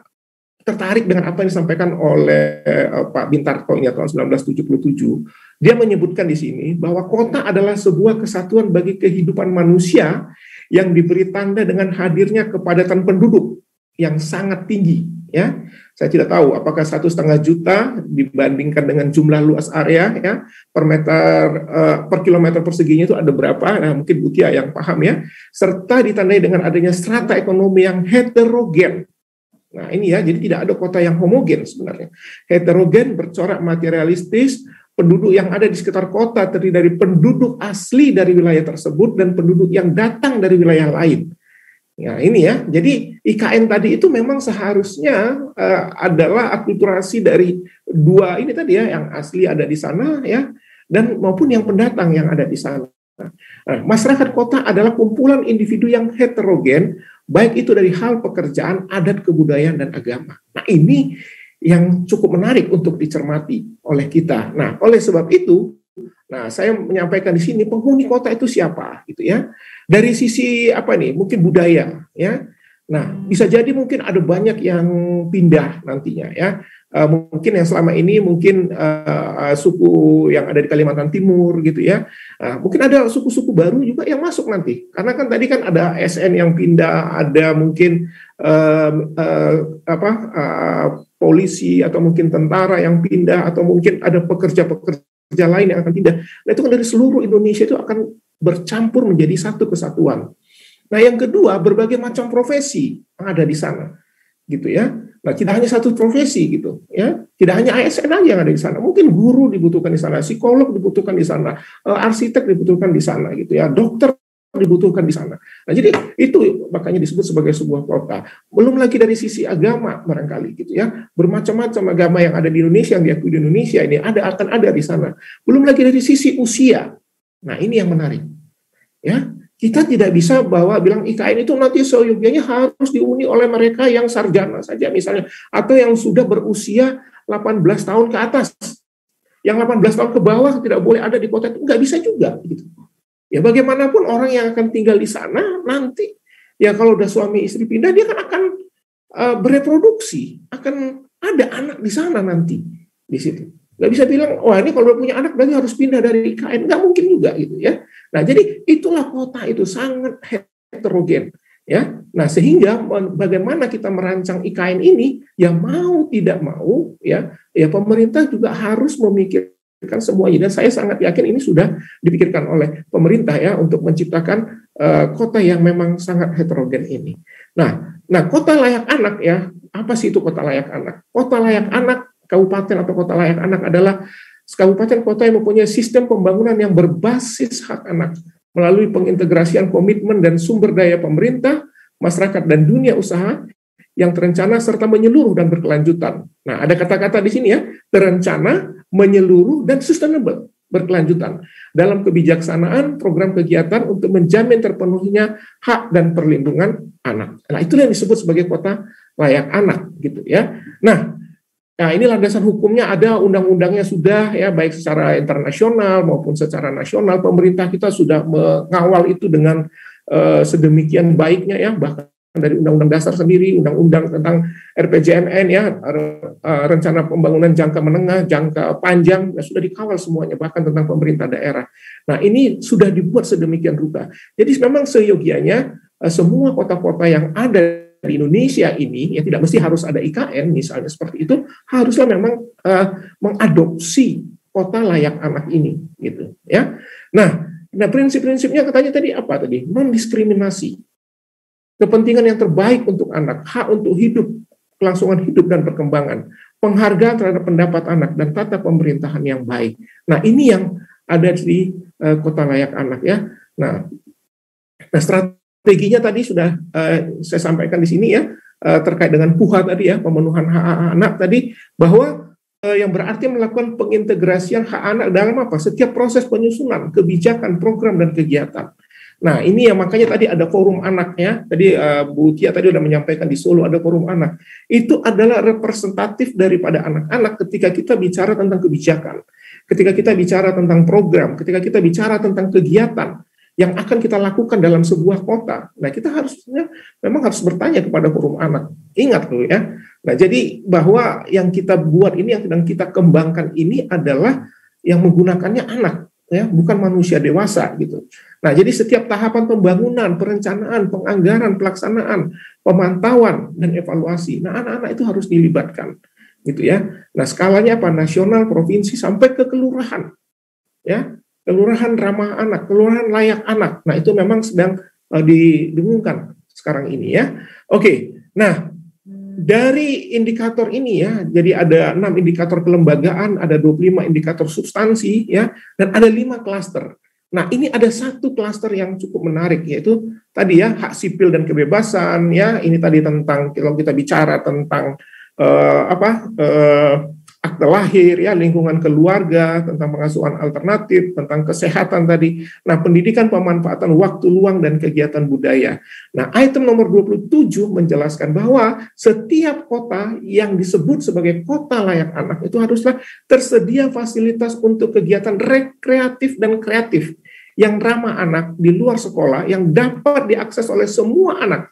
tertarik dengan apa yang disampaikan oleh Pak Bintarto ini tahun 1977. Dia menyebutkan di sini bahwa kota adalah sebuah kesatuan bagi kehidupan manusia yang diberi tanda dengan hadirnya kepadatan penduduk yang sangat tinggi ya. Saya tidak tahu apakah 1,5 juta dibandingkan dengan jumlah luas area ya per kilometer perseginya itu ada berapa. Nah mungkin Bu Tia yang paham ya, serta ditandai dengan adanya strata ekonomi yang heterogen. Nah ini ya, jadi tidak ada kota yang homogen sebenarnya. Heterogen, bercorak materialistis. Penduduk yang ada di sekitar kota terdiri dari penduduk asli dari wilayah tersebut dan penduduk yang datang dari wilayah lain. Ya ini ya, jadi IKN tadi itu memang seharusnya adalah akulturasi dari dua ini tadi ya, yang asli ada di sana ya, dan maupun yang pendatang yang ada di sana. Nah, masyarakat kota adalah kumpulan individu yang heterogen, baik itu dari hal pekerjaan, adat, kebudayaan, dan agama. Nah ini yang cukup menarik untuk dicermati oleh kita. Nah oleh sebab itu, nah, saya menyampaikan di sini penghuni kota itu siapa, gitu ya. Dari sisi apa nih? Mungkin budaya, ya. Nah, bisa jadi mungkin ada banyak yang pindah nantinya, ya. Mungkin yang selama ini mungkin suku yang ada di Kalimantan Timur, gitu ya. Mungkin ada suku-suku baru juga yang masuk nanti. Karena kan tadi kan ada ASN yang pindah, ada mungkin polisi atau mungkin tentara yang pindah, atau mungkin ada pekerja lain yang akan pindah. Nah itu kan dari seluruh Indonesia itu akan bercampur menjadi satu kesatuan. Nah yang kedua, berbagai macam profesi yang ada di sana, gitu ya. Nah, tidak hanya satu profesi gitu, ya. Tidak hanya ASN aja yang ada di sana. Mungkin guru dibutuhkan di sana, psikolog dibutuhkan di sana, arsitek dibutuhkan di sana, gitu ya. Dokter dibutuhkan di sana. Nah, jadi itu makanya disebut sebagai sebuah kota. Belum lagi dari sisi agama barangkali, gitu ya. Bermacam-macam agama yang ada di Indonesia, yang diakui di Indonesia ini akan ada di sana. Belum lagi dari sisi usia. Nah, ini yang menarik, ya. Kita tidak bisa bilang IKN itu nanti seyogyanya harus dihuni oleh mereka yang sarjana saja misalnya, atau yang sudah berusia 18 tahun ke atas. Yang 18 tahun ke bawah tidak boleh ada di kota itu, nggak bisa juga gitu. Ya bagaimanapun orang yang akan tinggal di sana nanti, ya kalau udah suami istri pindah, dia kan akan bereproduksi, akan ada anak di sana nanti di situ. Nggak bisa bilang, wah ini kalau udah punya anak berarti harus pindah dari IKN, nggak mungkin juga gitu ya. Nah, jadi itulah kota itu sangat heterogen, ya. Nah, sehingga bagaimana kita merancang IKN ini, ya mau tidak mau, ya pemerintah juga harus memikirkan semuanya. Dan saya sangat yakin ini sudah dipikirkan oleh pemerintah ya untuk menciptakan kota yang memang sangat heterogen ini. Nah, kota layak anak ya, apa sih itu kota layak anak? Kota layak anak, kabupaten atau kota layak anak adalah kabupaten kota yang mempunyai sistem pembangunan yang berbasis hak anak melalui pengintegrasian komitmen dan sumber daya pemerintah, masyarakat, dan dunia usaha yang terencana serta menyeluruh dan berkelanjutan. Nah, ada kata-kata di sini ya, terencana, menyeluruh, dan sustainable, berkelanjutan dalam kebijaksanaan program kegiatan untuk menjamin terpenuhinya hak dan perlindungan anak. Nah, itulah yang disebut sebagai kota layak anak gitu ya. Nah, ini landasan hukumnya ada, undang-undangnya sudah ya, baik secara internasional maupun secara nasional. Pemerintah kita sudah mengawal itu dengan sedemikian baiknya ya, bahkan dari undang-undang dasar sendiri, undang-undang tentang RPJMN ya, rencana pembangunan jangka menengah, jangka panjang, ya, sudah dikawal semuanya, bahkan tentang pemerintah daerah. Nah, ini sudah dibuat sedemikian rupa. Jadi memang seyogianya semua kota-kota yang ada di Indonesia ini, ya tidak mesti harus ada IKN misalnya seperti itu, haruslah memang mengadopsi kota layak anak ini gitu ya. Nah prinsip-prinsipnya katanya tadi apa tadi? Non-diskriminasi, kepentingan yang terbaik untuk anak, hak untuk hidup, kelangsungan hidup dan perkembangan, penghargaan terhadap pendapat anak, dan tata pemerintahan yang baik. Nah, ini yang ada di kota layak anak ya. Nah strateginya tadi sudah saya sampaikan di sini ya, terkait dengan PUHA tadi ya, pemenuhan hak anak tadi, bahwa yang berarti melakukan pengintegrasian hak anak dalam apa? Setiap proses penyusunan kebijakan, program, dan kegiatan. Nah, ini ya makanya tadi ada forum anak ya. Tadi Bu Tia tadi sudah menyampaikan di Solo ada forum anak. Itu adalah representatif daripada anak-anak ketika kita bicara tentang kebijakan, ketika kita bicara tentang program, ketika kita bicara tentang kegiatan yang akan kita lakukan dalam sebuah kota. Nah, kita memang harus bertanya kepada forum anak. Ingat loh ya. Nah, jadi bahwa yang kita buat ini, yang sedang kita kembangkan ini adalah yang menggunakannya anak, ya, bukan manusia dewasa gitu. Nah, jadi setiap tahapan pembangunan, perencanaan, penganggaran, pelaksanaan, pemantauan, dan evaluasi. Nah, anak-anak itu harus dilibatkan, gitu ya. Nah, skalanya apa? Nasional, provinsi, sampai ke kelurahan, ya. Kelurahan ramah anak, kelurahan layak anak. Nah, itu memang sedang didengungkan sekarang ini ya. Oke, nah dari indikator ini ya, jadi ada 6 indikator kelembagaan, ada 25 indikator substansi ya, dan ada 5 klaster. Nah, ini ada satu klaster yang cukup menarik, yaitu tadi ya, hak sipil dan kebebasan ya. Ini tadi tentang, kalau kita bicara tentang akte lahir, ya, lingkungan keluarga, tentang pengasuhan alternatif, tentang kesehatan tadi. Nah, pendidikan, pemanfaatan waktu luang, dan kegiatan budaya. Nah, item nomor 27 menjelaskan bahwa setiap kota yang disebut sebagai kota layak anak itu haruslah tersedia fasilitas untuk kegiatan rekreatif dan kreatif yang ramah anak di luar sekolah, yang dapat diakses oleh semua anak,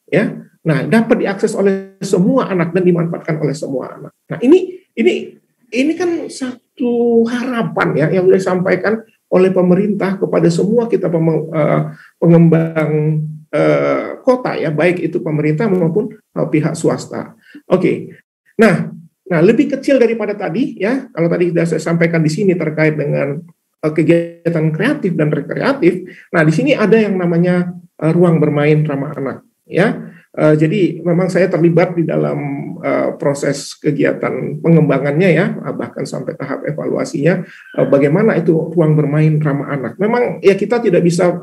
ya. Nah, dapat diakses oleh semua anak dan dimanfaatkan oleh semua anak. Nah, ini kan satu harapan ya yang sudah disampaikan oleh pemerintah kepada semua kita pengembang kota ya, baik itu pemerintah maupun pihak swasta. Oke. Nah, lebih kecil daripada tadi ya, kalau tadi sudah saya sampaikan di sini terkait dengan kegiatan kreatif dan rekreatif. Nah, di sini ada yang namanya ruang bermain ramah anak ya. Jadi memang saya terlibat di dalam proses kegiatan pengembangannya ya, bahkan sampai tahap evaluasinya, bagaimana itu ruang bermain ramah anak. Memang ya kita tidak bisa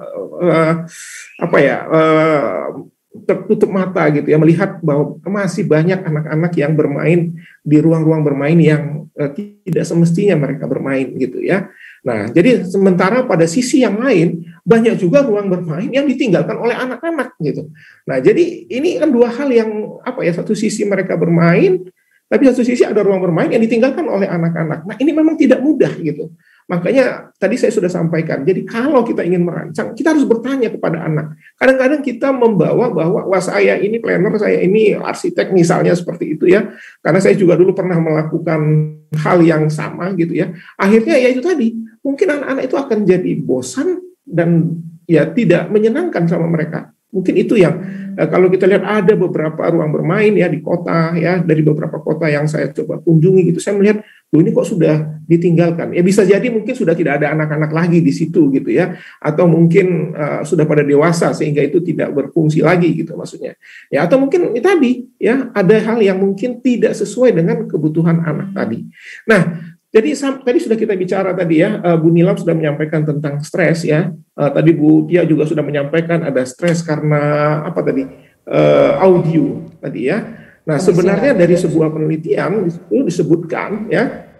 tertutup mata gitu ya, melihat bahwa masih banyak anak-anak yang bermain di ruang-ruang bermain yang tidak semestinya mereka bermain gitu ya. Nah, jadi sementara pada sisi yang lain banyak juga ruang bermain yang ditinggalkan oleh anak-anak gitu. Nah, jadi ini kan dua hal yang satu sisi mereka bermain, tapi satu sisi ada ruang bermain yang ditinggalkan oleh anak-anak. Nah, ini memang tidak mudah gitu. Makanya tadi saya sudah sampaikan, jadi kalau kita ingin merancang, kita harus bertanya kepada anak. Kadang-kadang kita membawa bahwa, wah saya ini planner, saya ini arsitek misalnya seperti itu ya. Karena saya juga dulu pernah melakukan hal yang sama gitu ya. Akhirnya ya itu tadi, mungkin anak-anak itu akan jadi bosan dan ya tidak menyenangkan sama mereka. Mungkin itu yang kalau kita lihat ada beberapa ruang bermain ya di kota ya, dari beberapa kota yang saya coba kunjungi gitu, saya melihat ini kok sudah ditinggalkan. Ya bisa jadi mungkin sudah tidak ada anak-anak lagi di situ gitu ya, atau mungkin sudah pada dewasa sehingga itu tidak berfungsi lagi gitu maksudnya. Ya atau mungkin tadi ya ada hal yang mungkin tidak sesuai dengan kebutuhan anak tadi. Nah, jadi tadi sudah kita bicara tadi ya, Bu Nilam sudah menyampaikan tentang stres ya. Tadi Bu Tia juga sudah menyampaikan ada stres karena audio tadi ya. Nah, sebenarnya dari sebuah penelitian itu disebutkan ya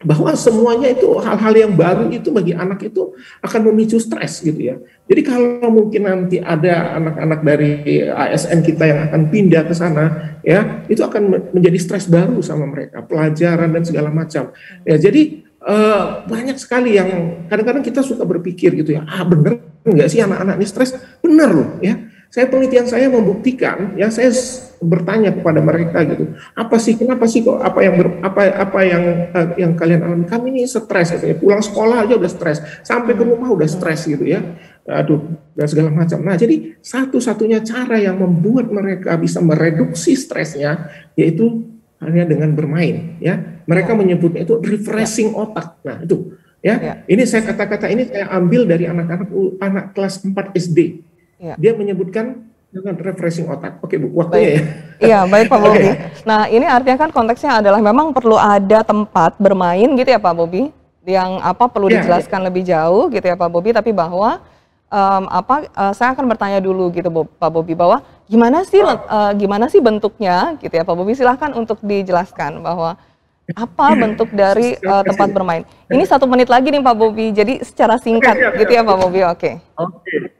bahwa semuanya itu hal-hal yang baru itu bagi anak itu akan memicu stres gitu ya. Jadi kalau mungkin nanti ada anak-anak dari ASN kita yang akan pindah ke sana ya, itu akan menjadi stres baru sama mereka, pelajaran dan segala macam. Ya, jadi banyak sekali yang kadang-kadang kita suka berpikir gitu ya, bener nggak sih anak-anak ini stres? Bener loh ya. Penelitian saya membuktikan, ya saya bertanya kepada mereka gitu, kenapa sih kok apa yang kalian alami? Kami ini stres, katanya. Pulang sekolah aja udah stres, sampai ke rumah udah stres gitu ya, dan segala macam. Nah, jadi satu-satunya cara yang membuat mereka bisa mereduksi stresnya, yaitu hanya dengan bermain. Ya, mereka menyebutnya itu refreshing otak. Nah itu, ya, ini saya kata-kata ini saya ambil dari anak kelas 4 SD. Ya. Dia menyebutkan dengan refreshing otak. Oke Bu, waktunya ya. Iya, baik Pak Bobi. Nah, ini artinya kan konteksnya adalah memang perlu ada tempat bermain gitu ya Pak Bobi, yang perlu dijelaskan lebih jauh gitu ya Pak Bobi, tapi bahwa saya akan bertanya dulu gitu Pak Bobi, bahwa gimana sih bentuknya gitu ya Pak Bobi, silahkan untuk dijelaskan bahwa apa bentuk dari tempat bermain. Ini 1 menit lagi nih Pak Bobi, jadi secara singkat gitu ya Pak Bobi. Oke.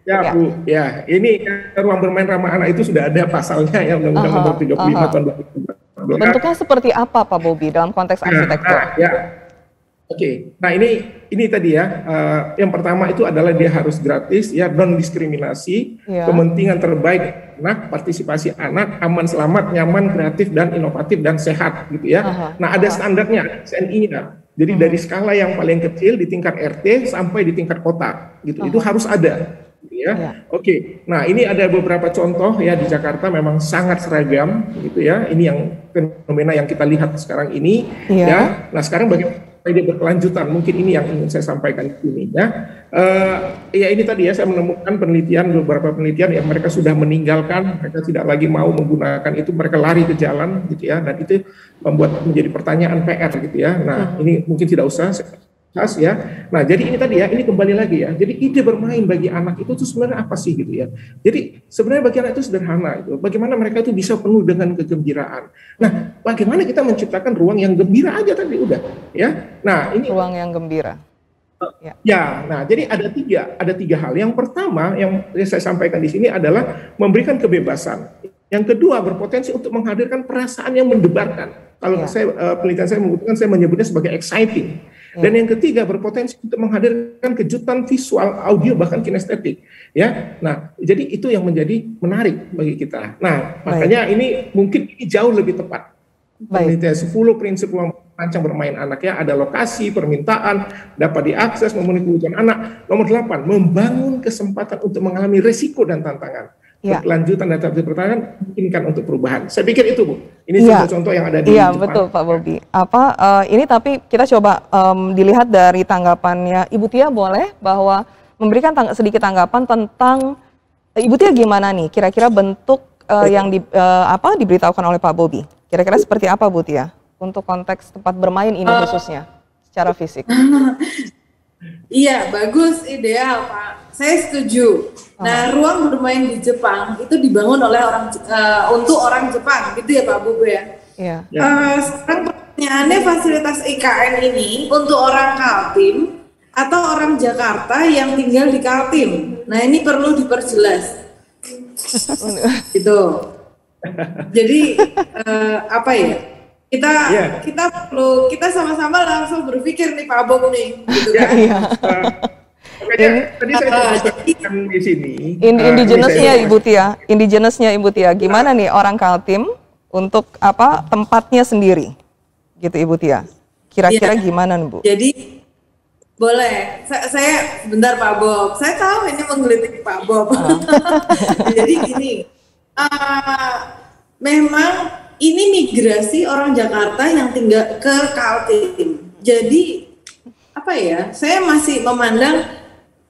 Ya Bu, ya ini ruang bermain ramah anak itu sudah ada pasalnya ya, Undang-Undang Nomor 35 tahun 2014. Bentuknya seperti apa Pak Bobi dalam konteks arsitektur? Oke. Nah ini tadi ya, yang pertama itu adalah dia harus gratis ya, non diskriminasi, kepentingan terbaik anak, partisipasi anak, aman, selamat, nyaman, kreatif dan inovatif dan sehat gitu ya. Nah ada standarnya, SNI-nya. Jadi dari skala yang paling kecil di tingkat RT sampai di tingkat kota gitu, itu harus ada. Ya. Oke. Nah, ini ada beberapa contoh ya di Jakarta memang sangat seragam gitu ya. Ini yang fenomena yang kita lihat sekarang ini ya. Nah, sekarang bagaimana dia berkelanjutan? Mungkin ini yang ingin saya sampaikan di sini ya. Ya ini tadi ya, saya menemukan beberapa penelitian yang mereka sudah meninggalkan, mereka tidak lagi mau menggunakan itu, mereka lari ke jalan gitu ya, dan itu membuat menjadi pertanyaan PR gitu ya. Nah, ini mungkin tidak usah khas ya. Nah, jadi ini tadi ya, ini kembali lagi ya. Jadi ide bermain bagi anak itu tuh sebenarnya apa sih gitu ya. Jadi sebenarnya bagi anak itu sederhana itu. Bagaimana mereka itu bisa penuh dengan kegembiraan. Nah, bagaimana kita menciptakan ruang yang gembira aja tadi udah ya. Nah, ini ruang yang gembira. Ya, nah jadi ada tiga hal. Yang pertama yang saya sampaikan di sini adalah memberikan kebebasan. Yang kedua, berpotensi untuk menghadirkan perasaan yang mendebarkan. Kalau penelitian saya membutuhkan, saya menyebutnya sebagai exciting. Dan yang ketiga, berpotensi untuk menghadirkan kejutan visual, audio, bahkan kinestetik. Ya, nah jadi itu yang menjadi menarik bagi kita. Nah, makanya ini mungkin jauh lebih tepat. Penelitian 10 prinsip merancang bermain anak ya, ada lokasi, permintaan, dapat diakses, memenuhi kebutuhan anak. Nomor 8, membangun kesempatan untuk mengalami risiko dan tantangan. Berkelanjutan dan pertahanan memungkinkan untuk perubahan. Saya pikir itu Bu. Ini contoh-contoh yang ada di Jepang. Betul Pak Bobi. Ini tapi kita coba dilihat dari tanggapannya Ibu Tia, boleh bahwa memberikan sedikit tanggapan tentang Ibu Tia gimana nih kira-kira bentuk yang diberitahukan oleh Pak Bobi? Kira-kira seperti apa Bu Tia untuk konteks tempat bermain ini khususnya secara fisik? Iya, bagus, ideal Pak. Saya setuju. Nah, ruang bermain di Jepang itu dibangun oleh untuk orang Jepang, gitu ya Pak Bobo ya? Iya. Sekarang pertanyaannya, fasilitas IKN ini untuk orang Kaltim atau orang Jakarta yang tinggal di Kaltim. Nah, ini perlu diperjelas. Gitu. Jadi apa ya? Kita sama-sama langsung berpikir nih Pak Bob nih, gitu kan? Tadi saya jelaskan di sini. Indigenous-nya Ibu Tia, gimana nih orang Kaltim untuk tempatnya sendiri, gitu Ibu Tia? Kira-kira gimana nih Bu? Jadi boleh, saya bentar Pak Bob, saya tahu ini menggelitik Pak Bob. Jadi gini, memang ini migrasi orang Jakarta yang tinggal ke Kaltim. Jadi apa ya? Saya masih memandang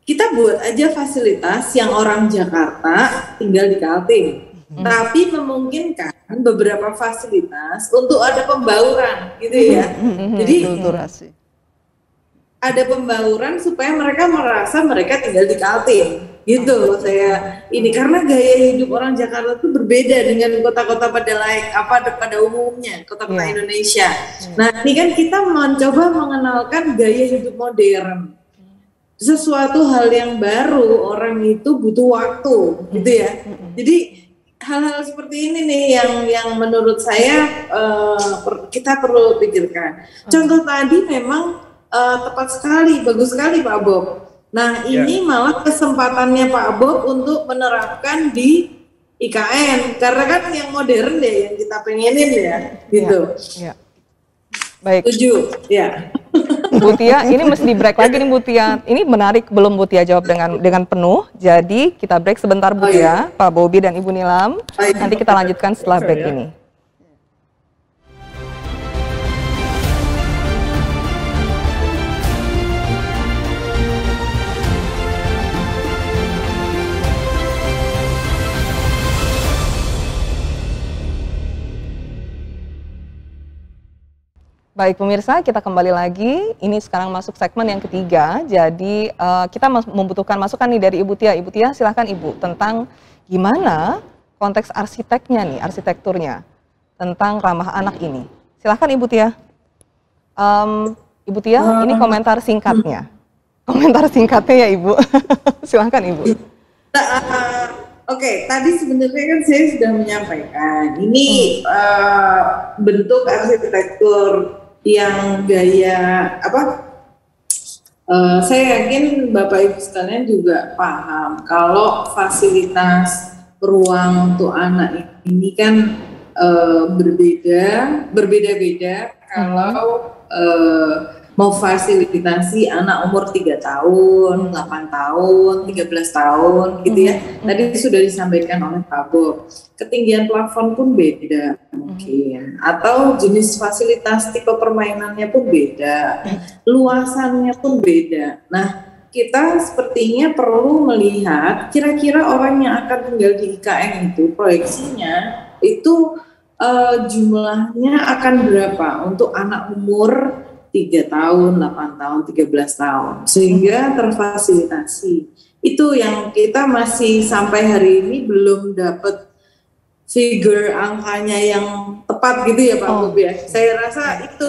kita buat aja fasilitas yang orang Jakarta tinggal di Kaltim. Tapi memungkinkan beberapa fasilitas untuk ada pembauran gitu ya. Jadi ada pembauran supaya mereka merasa mereka tinggal di Kaltim. Gitu saya ini, karena gaya hidup orang Jakarta itu berbeda dengan kota-kota pada umumnya, kota-kota Indonesia. Nah, ini kan kita mencoba mengenalkan gaya hidup modern. Sesuatu hal yang baru, orang itu butuh waktu, gitu ya. Jadi hal-hal seperti ini nih yang menurut saya kita perlu pikirkan. Contoh tadi memang tepat sekali, bagus sekali Pak Bob. Nah, ini malah kesempatannya Pak Bob untuk menerapkan di IKN, karena kan yang modern deh yang kita pengenin ya, gitu. Baik. Setuju, ya. Bu Tia, ini mesti di break lagi nih Bu Tia. Ini menarik, belum Bu Tia jawab dengan penuh. Jadi kita break sebentar Bu Tia, Pak Bobi dan Ibu Nilam. Nanti kita lanjutkan setelah break ini. Baik pemirsa, kita kembali lagi. Ini sekarang masuk segmen yang ketiga. Jadi kita membutuhkan masukan nih dari Ibu Tia. Ibu Tia, silahkan Ibu, tentang gimana konteks arsiteknya nih, arsitekturnya tentang ramah anak ini. Silahkan Ibu Tia. Ibu Tia, ini komentar singkatnya. Komentar singkatnya ya Ibu. Silahkan Ibu. Oke, tadi sebenarnya kan saya sudah menyampaikan ini bentuk arsitektur yang gaya saya yakin Bapak Ibu sekalian juga paham kalau fasilitas ruang untuk anak ini kan berbeda-beda kalau mau fasilitasi anak umur 3 tahun, 8 tahun, 13 tahun gitu ya. Tadi sudah disampaikan oleh Pak Bob. Ketinggian plafon pun beda mungkin. Atau jenis fasilitas tipe permainannya pun beda. Luasannya pun beda. Nah, kita sepertinya perlu melihat kira-kira orang yang akan tinggal di IKN itu proyeksinya itu jumlahnya akan berapa untuk anak umur 3 tahun, 8 tahun, 13 tahun, sehingga terfasilitasi. Itu yang kita masih sampai hari ini belum dapat figure angkanya yang tepat gitu ya Pak Bob ya. Saya rasa itu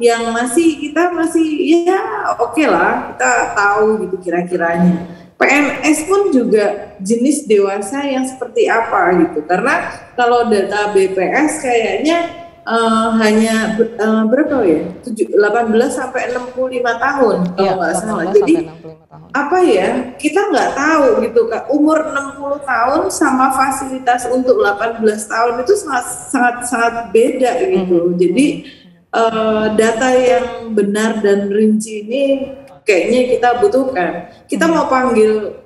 yang kita masih ya oke lah, kita tahu gitu kira-kiranya. PNS pun juga jenis dewasa yang seperti apa gitu, karena kalau data BPS kayaknya hanya berapa ya? 18 sampai 65 tahun kalau nggak salah. Jadi apa ya? Kita nggak tahu gitu Kak. Umur 60 tahun sama fasilitas untuk 18 tahun itu sangat beda gitu. Jadi data yang benar dan rinci ini kayaknya kita butuhkan. Kita mau panggil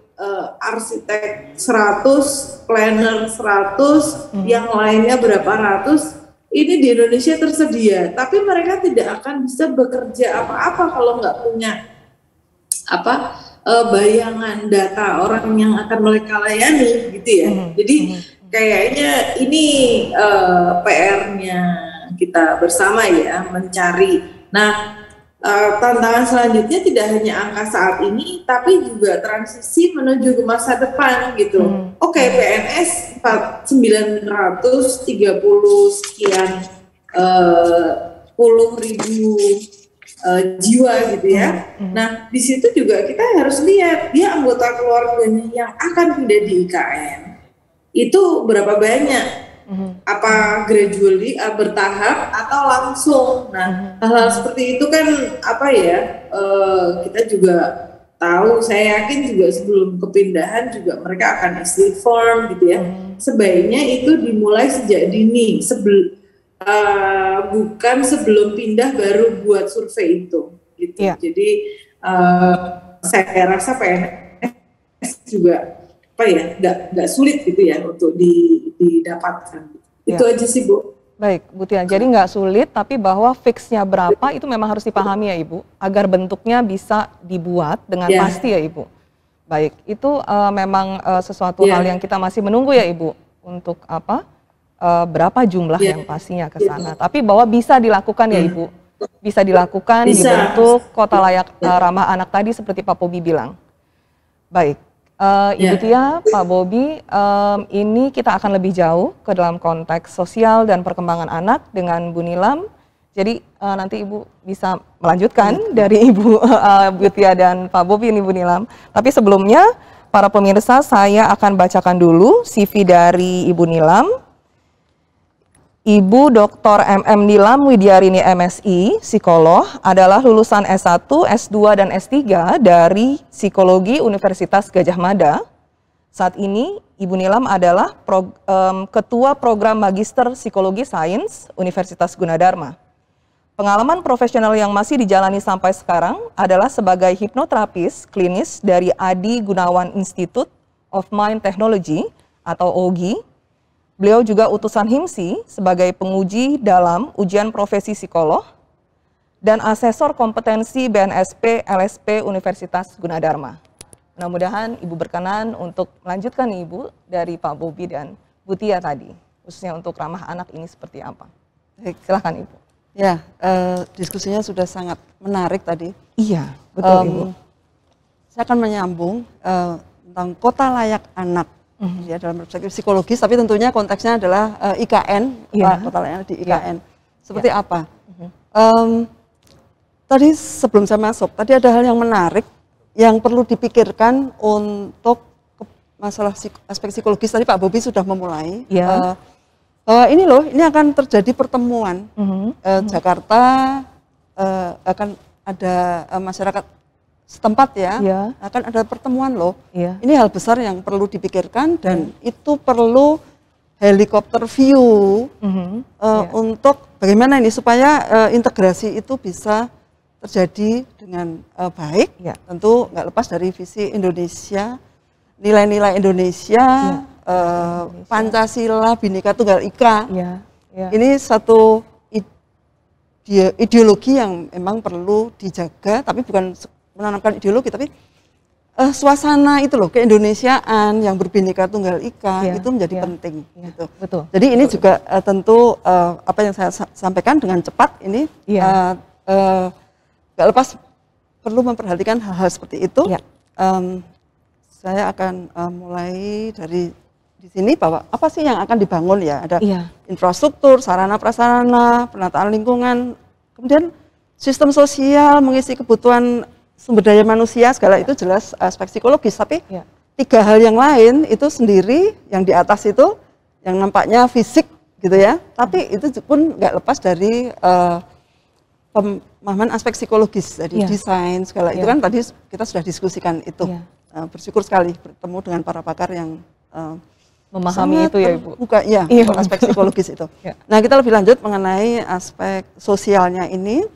arsitek 100, planner 100, yang lainnya berapa ratus. Ini di Indonesia tersedia, tapi mereka tidak akan bisa bekerja apa-apa kalau nggak punya bayangan data orang yang akan mereka layani, gitu ya. Jadi kayaknya ini PR-nya kita bersama ya, mencari. Nah, tantangan selanjutnya tidak hanya angka saat ini, tapi juga transisi menuju ke masa depan gitu. Oke, PNS 930 sekian puluh ribu jiwa gitu ya. Nah, di situ juga kita harus lihat dia anggota keluarganya yang akan pindah di IKN itu berapa banyak. Apa gradually, bertahap atau langsung. Nah, hal-hal seperti itu kan apa ya, kita juga tahu, saya yakin juga sebelum kepindahan juga mereka akan isi form gitu ya. Sebaiknya itu dimulai sejak dini, bukan sebelum pindah baru buat survei itu gitu. Jadi saya rasa PNS juga apa ya, nggak sulit gitu ya untuk didapatkan. Itu aja sih, Bu. Baik, Bu Tia. Jadi nggak sulit, tapi bahwa fixnya berapa itu memang harus dipahami ya Ibu, agar bentuknya bisa dibuat dengan pasti ya Ibu. Baik, itu memang sesuatu hal yang kita masih menunggu ya Ibu, untuk apa, berapa jumlah yang pastinya ke sana. Tapi bahwa bisa dilakukan ya Ibu, bisa dilakukan dibentuk kota layak ramah anak tadi seperti Pak Bobi bilang. Baik. Ibu Tia, Pak Bobi, ini kita akan lebih jauh ke dalam konteks sosial dan perkembangan anak dengan Bu Nilam. Jadi nanti Ibu bisa melanjutkan dari Ibu Bu Tia dan Pak Bobi ini Bu Nilam. Tapi sebelumnya, para pemirsa, saya akan bacakan dulu CV dari Ibu Nilam. Ibu Dr. MM Nilam Widyarini MSI, psikolog, adalah lulusan S1, S2, dan S3 dari Psikologi Universitas Gadjah Mada. Saat ini, Ibu Nilam adalah Ketua Program Magister Psikologi Sains Universitas Gunadarma. Pengalaman profesional yang masih dijalani sampai sekarang adalah sebagai hipnoterapis klinis dari Adi Gunawan Institute of Mind Technology atau OGI. Beliau juga utusan HIMSI sebagai penguji dalam ujian profesi psikolog dan asesor kompetensi BNSP LSP Universitas Gunadarma. Mudah-mudahan Ibu berkenan untuk melanjutkan nih Ibu dari Pak Bobi dan Bu Tia tadi, khususnya untuk ramah anak ini seperti apa. Baik, silahkan Ibu. Ya, diskusinya sudah sangat menarik tadi. Iya, betul Ibu. Saya akan menyambung tentang kota layak anak. Ya, dalam perspektif psikologis, tapi tentunya konteksnya adalah IKN, kota layak anak di IKN. Seperti apa? Tadi sebelum saya masuk, tadi ada hal yang menarik yang perlu dipikirkan untuk masalah aspek psikologis. Tadi Pak Bobi sudah memulai. Ini loh, ini akan terjadi pertemuan. Jakarta akan ada masyarakat setempat akan ada pertemuan loh. Ini hal besar yang perlu dipikirkan dan itu perlu helikopter view untuk bagaimana ini supaya integrasi itu bisa terjadi dengan baik. Tentu nggak lepas dari visi Indonesia, nilai-nilai Indonesia, Pancasila, Bhinneka Tunggal Ika. Ini satu ideologi yang memang perlu dijaga, tapi bukan menanamkan ideologi, tapi suasana itu loh, keindonesiaan yang berbhinneka tunggal ika itu menjadi penting. Gitu. Betul. Jadi ini juga tentu apa yang saya sampaikan dengan cepat ini nggak lepas perlu memperhatikan hal-hal seperti itu. Saya akan mulai dari di sini bahwa apa sih yang akan dibangun ya, ada infrastruktur, sarana prasarana, penataan lingkungan, kemudian sistem sosial mengisi kebutuhan sumber daya manusia, segala itu jelas aspek psikologis, tapi tiga hal yang lain itu sendiri, yang di atas itu yang nampaknya fisik gitu ya, tapi itu pun nggak lepas dari pemahaman aspek psikologis, dari desain segala itu kan tadi kita sudah diskusikan itu. Bersyukur sekali bertemu dengan para pakar yang memahami itu ya Ibu. Aspek psikologis itu. Nah, kita lebih lanjut mengenai aspek sosialnya ini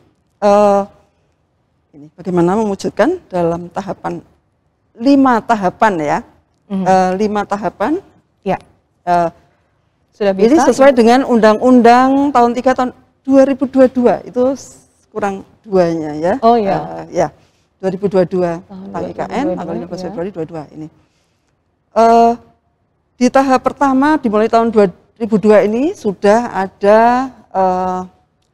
bagaimana mewujudkan dalam tahapan 5 tahapan ya, 5 tahapan. Sudah bisa. Ini sesuai dengan Undang-Undang tahun 3 tahun 2022 itu kurang 2-nya ya. 2022 tentang IKN tanggal 15 Februari 22 ini. Di tahap pertama dimulai tahun 2002 ini sudah ada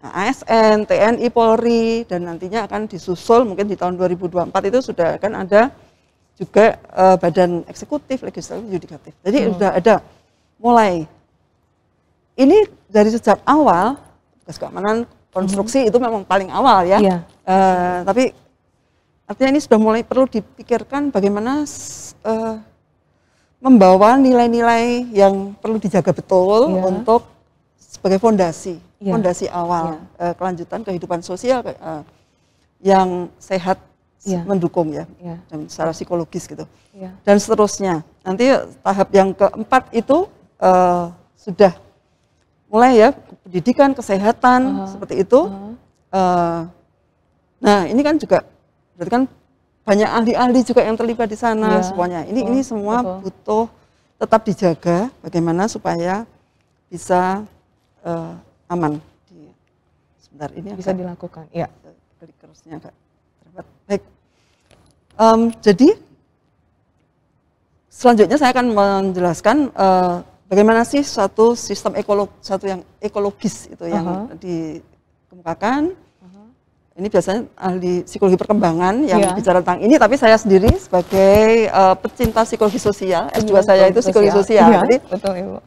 ASN, TNI, Polri, dan nantinya akan disusul mungkin di tahun 2024 itu sudah akan ada juga badan eksekutif, legislatif, yudikatif. Jadi sudah ada mulai. Ini dari sejak awal, tugas keamanan konstruksi itu memang paling awal ya. Iya. Tapi artinya ini sudah mulai perlu dipikirkan bagaimana membawa nilai-nilai yang perlu dijaga betul untuk sebagai fondasi awal kelanjutan kehidupan sosial yang sehat, mendukung ya, dan secara psikologis gitu. Dan seterusnya. Nanti tahap yang keempat itu sudah mulai ya pendidikan, kesehatan seperti itu. Nah ini kan juga berarti kan banyak ahli-ahli juga yang terlibat di sana semuanya. Ini semua butuh tetap dijaga bagaimana supaya bisa aman. Sebentar ini bisa dilakukan. Ya. Klik terusnya agak terlambat. Baik. Jadi selanjutnya saya akan menjelaskan bagaimana sih suatu sistem satu yang ekologis itu yang dikemukakan. Ini biasanya ahli psikologi perkembangan yang bicara tentang ini, tapi saya sendiri sebagai pecinta psikologi sosial, S2 saya itu psikologi sosial. Jadi betul, Ibu.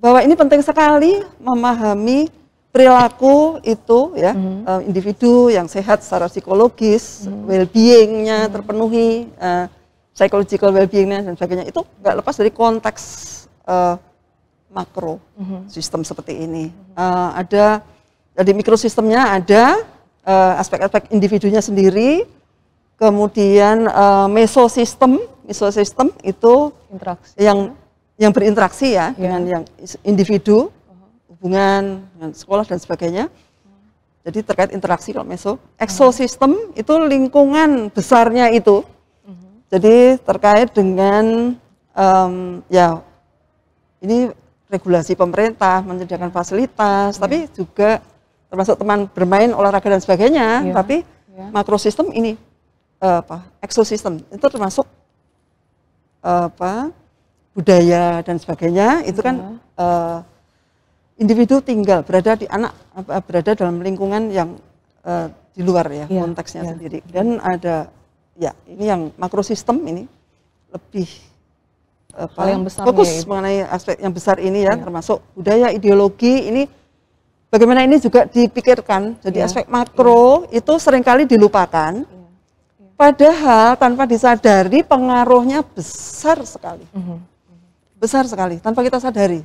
Bahwa ini penting sekali memahami perilaku itu ya, individu yang sehat secara psikologis, well-being-nya terpenuhi, psychological well-being-nya dan sebagainya, itu nggak lepas dari konteks makro sistem seperti ini. Ada di mikrosistemnya ada aspek-aspek individunya sendiri, kemudian mesosistem itu interaksi yang berinteraksi ya dengan yang individu, hubungan dengan sekolah dan sebagainya. Jadi terkait interaksi kalau meso. Ekosistem itu lingkungan besarnya itu. Jadi terkait dengan ya ini regulasi pemerintah menyediakan fasilitas, tapi juga termasuk teman bermain, olahraga dan sebagainya. Tapi makrosistem ini ekosistem itu termasuk budaya dan sebagainya. Itu kan individu tinggal berada dalam lingkungan yang di luar ya konteksnya sendiri. Dan ada ini yang makrosistem ini lebih fokus mengenai aspek yang besar ini ya, termasuk budaya, ideologi. Ini bagaimana ini juga dipikirkan. Jadi aspek makro itu seringkali dilupakan, padahal tanpa disadari pengaruhnya besar sekali, besar sekali tanpa kita sadari.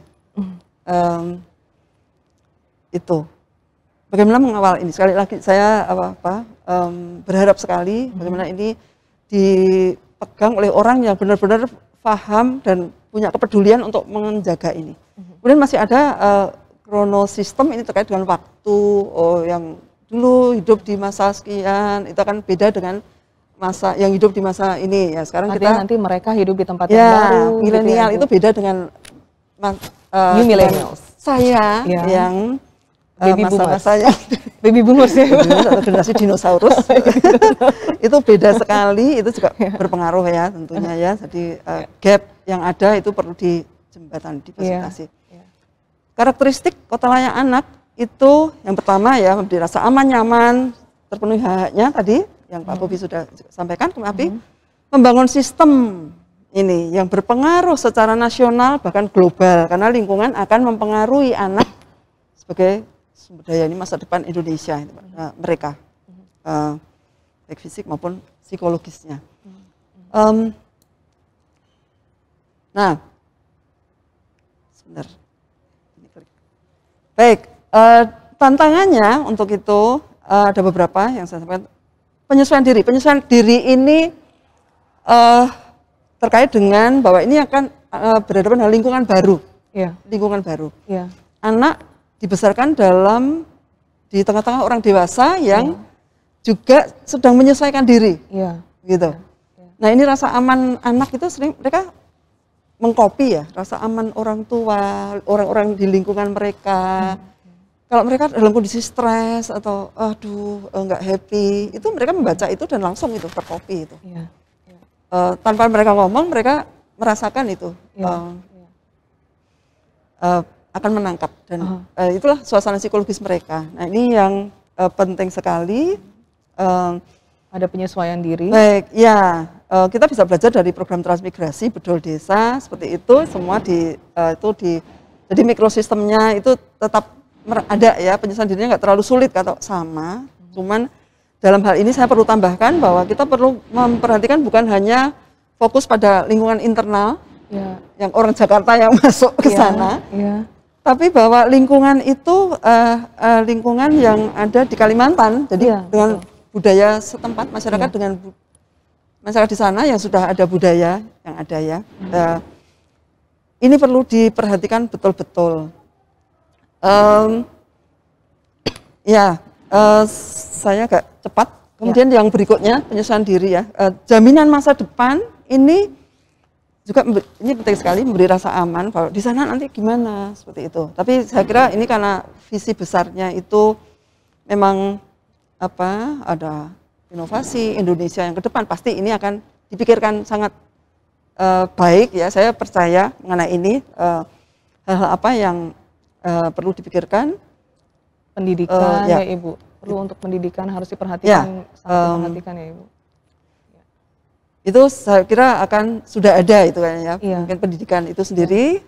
Itu bagaimana mengawal ini. Sekali lagi saya berharap sekali bagaimana ini dipegang oleh orang yang benar-benar paham dan punya kepedulian untuk menjaga ini. Kemudian masih ada kronosistem, ini terkait dengan waktu. Yang dulu hidup di masa sekian itu akan beda dengan masa yang hidup di masa ini ya. Sekarang artinya kita nanti mereka hidup di tempat yang baru. Milenial itu beda dengan new millennials. Saya yang baby boomers. Baby boomers ya, atau generasi dinosaurus. Itu beda sekali, itu juga berpengaruh ya tentunya ya. Jadi gap yang ada itu perlu dijembatani, difasilitasi. Karakteristik kota layak anak itu yang pertama ya, memberi rasa aman, nyaman, terpenuhi hak-haknya tadi yang Pak Bobi sudah sampaikan. Tapi membangun sistem ini yang berpengaruh secara nasional bahkan global, karena lingkungan akan mempengaruhi anak sebagai sumber daya ini masa depan Indonesia mereka, baik fisik maupun psikologisnya. Nah, sebentar. Baik, tantangannya untuk itu ada beberapa yang saya sampaikan. Penyesuaian diri ini terkait dengan bahwa ini akan berhadapan dengan lingkungan baru, lingkungan baru. Anak dibesarkan di tengah-tengah orang dewasa yang juga sedang menyesuaikan diri, gitu. Nah ini rasa aman anak itu sering mereka mengkopi ya, rasa aman orang tua, orang-orang di lingkungan mereka. Kalau mereka dalam kondisi stres atau nggak happy, itu mereka membaca itu dan langsung itu terkopi itu. Tanpa mereka ngomong, mereka merasakan itu akan menangkap dan itulah suasana psikologis mereka. Nah ini yang penting sekali. Ada penyesuaian diri. Baik, ya kita bisa belajar dari program transmigrasi bedol desa seperti itu semua jadi mikrosistemnya itu tetap ada ya, penyesuaian dirinya nggak terlalu sulit atau sama. Cuman dalam hal ini saya perlu tambahkan bahwa kita perlu memperhatikan bukan hanya fokus pada lingkungan internal yang orang Jakarta yang masuk ke sana. Tapi bahwa lingkungan itu lingkungan yang ada di Kalimantan, jadi dengan budaya setempat, masyarakat dengan masyarakat di sana yang sudah ada budaya yang ada ya. Ini perlu diperhatikan betul-betul. Saya agak cepat. Kemudian yang berikutnya penyesuaian diri ya. Jaminan masa depan ini juga ini penting sekali, memberi rasa aman kalau di sana nanti gimana seperti itu. Tapi saya kira ini karena visi besarnya itu memang ada inovasi Indonesia yang ke depan, pasti ini akan dipikirkan sangat baik ya. Saya percaya mengenai ini hal-hal apa yang perlu dipikirkan. Pendidikan ya Ibu, perlu untuk pendidikan harus diperhatikan, sangat diperhatikan ya Ibu. Itu saya kira akan sudah ada itu kan ya, mungkin pendidikan itu sendiri.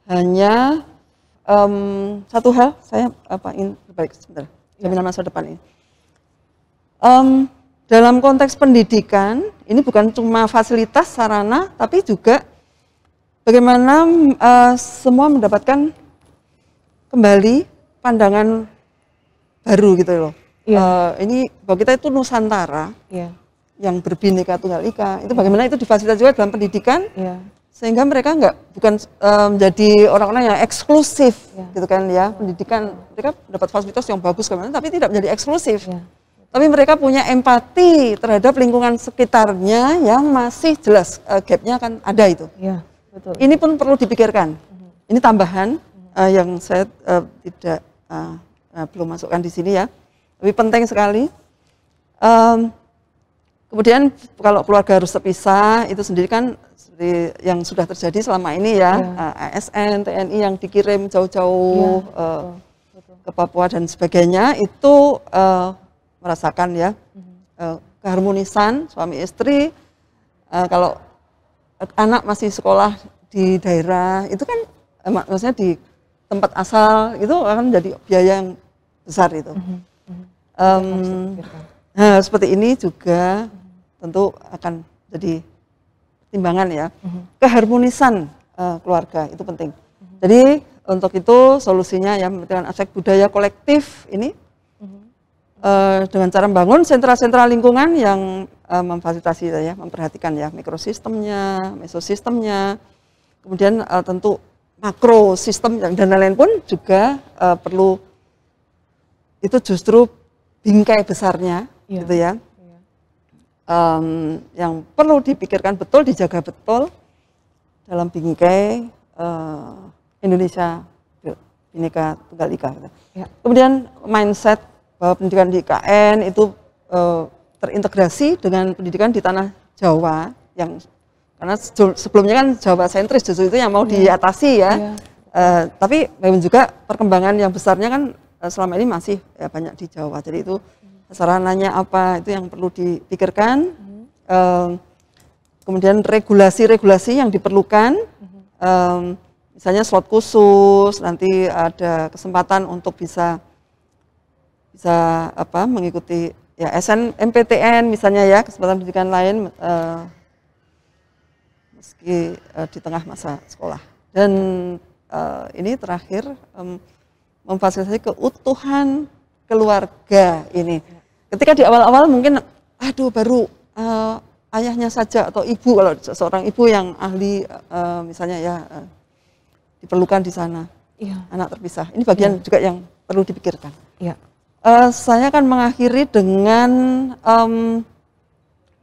Hanya satu hal saya berbalik sebentar, jaminan masa depan ini. Dalam konteks pendidikan ini bukan cuma fasilitas sarana, tapi juga bagaimana semua mendapatkan kembali pandangan baru gitu loh. Ini bahwa kita itu Nusantara. Yang berbineka tunggal ika, itu bagaimana itu difasilitasi juga dalam pendidikan, sehingga mereka bukan menjadi orang-orang yang eksklusif, gitu kan ya. Pendidikan mereka dapat fasilitas yang bagus kemana, tapi tidak menjadi eksklusif. Tapi mereka punya empati terhadap lingkungan sekitarnya yang masih jelas gapnya akan ada itu. Betul. Ini pun perlu dipikirkan. Ini tambahan yang saya belum masukkan di sini ya, tapi penting sekali. Kemudian kalau keluarga harus terpisah, itu sendiri kan seperti yang sudah terjadi selama ini ya, ASN, TNI yang dikirim jauh-jauh ke Papua dan sebagainya, itu merasakan ya keharmonisan suami istri. Kalau anak masih sekolah di daerah, itu kan maksudnya di tempat asal, itu akan menjadi biaya yang besar itu. Nah, seperti ini juga tentu akan jadi timbangan ya. Keharmonisan keluarga itu penting. Jadi untuk itu solusinya ya memperhatikan aspek budaya kolektif ini dengan cara membangun sentra-sentra lingkungan yang memfasilitasi ya, memperhatikan ya mikrosistemnya, mesosistemnya, kemudian tentu makrosistem dan lain-lain pun juga perlu, itu justru bingkai besarnya gitu ya. Yang perlu dipikirkan betul, dijaga betul dalam bingkai Indonesia Bhinneka Tunggal Ika. Gitu. Kemudian mindset bahwa pendidikan di IKN itu terintegrasi dengan pendidikan di tanah Jawa, yang karena sebelumnya kan Jawa sentris, justru itu yang mau diatasi ya. Tapi memang juga perkembangan yang besarnya kan selama ini masih banyak di Jawa. Jadi itu sarananya apa, itu yang perlu dipikirkan. Kemudian regulasi-regulasi yang diperlukan, misalnya slot khusus, nanti ada kesempatan untuk bisa mengikuti ya SNMPTN misalnya ya, kesempatan pendidikan lain meski di tengah masa sekolah. Dan ini terakhir memfasilitasi keutuhan keluarga ini. Ketika di awal-awal mungkin, baru ayahnya saja atau ibu, kalau seorang ibu yang ahli misalnya ya diperlukan di sana, anak terpisah. Ini bagian juga yang perlu dipikirkan. Saya akan mengakhiri dengan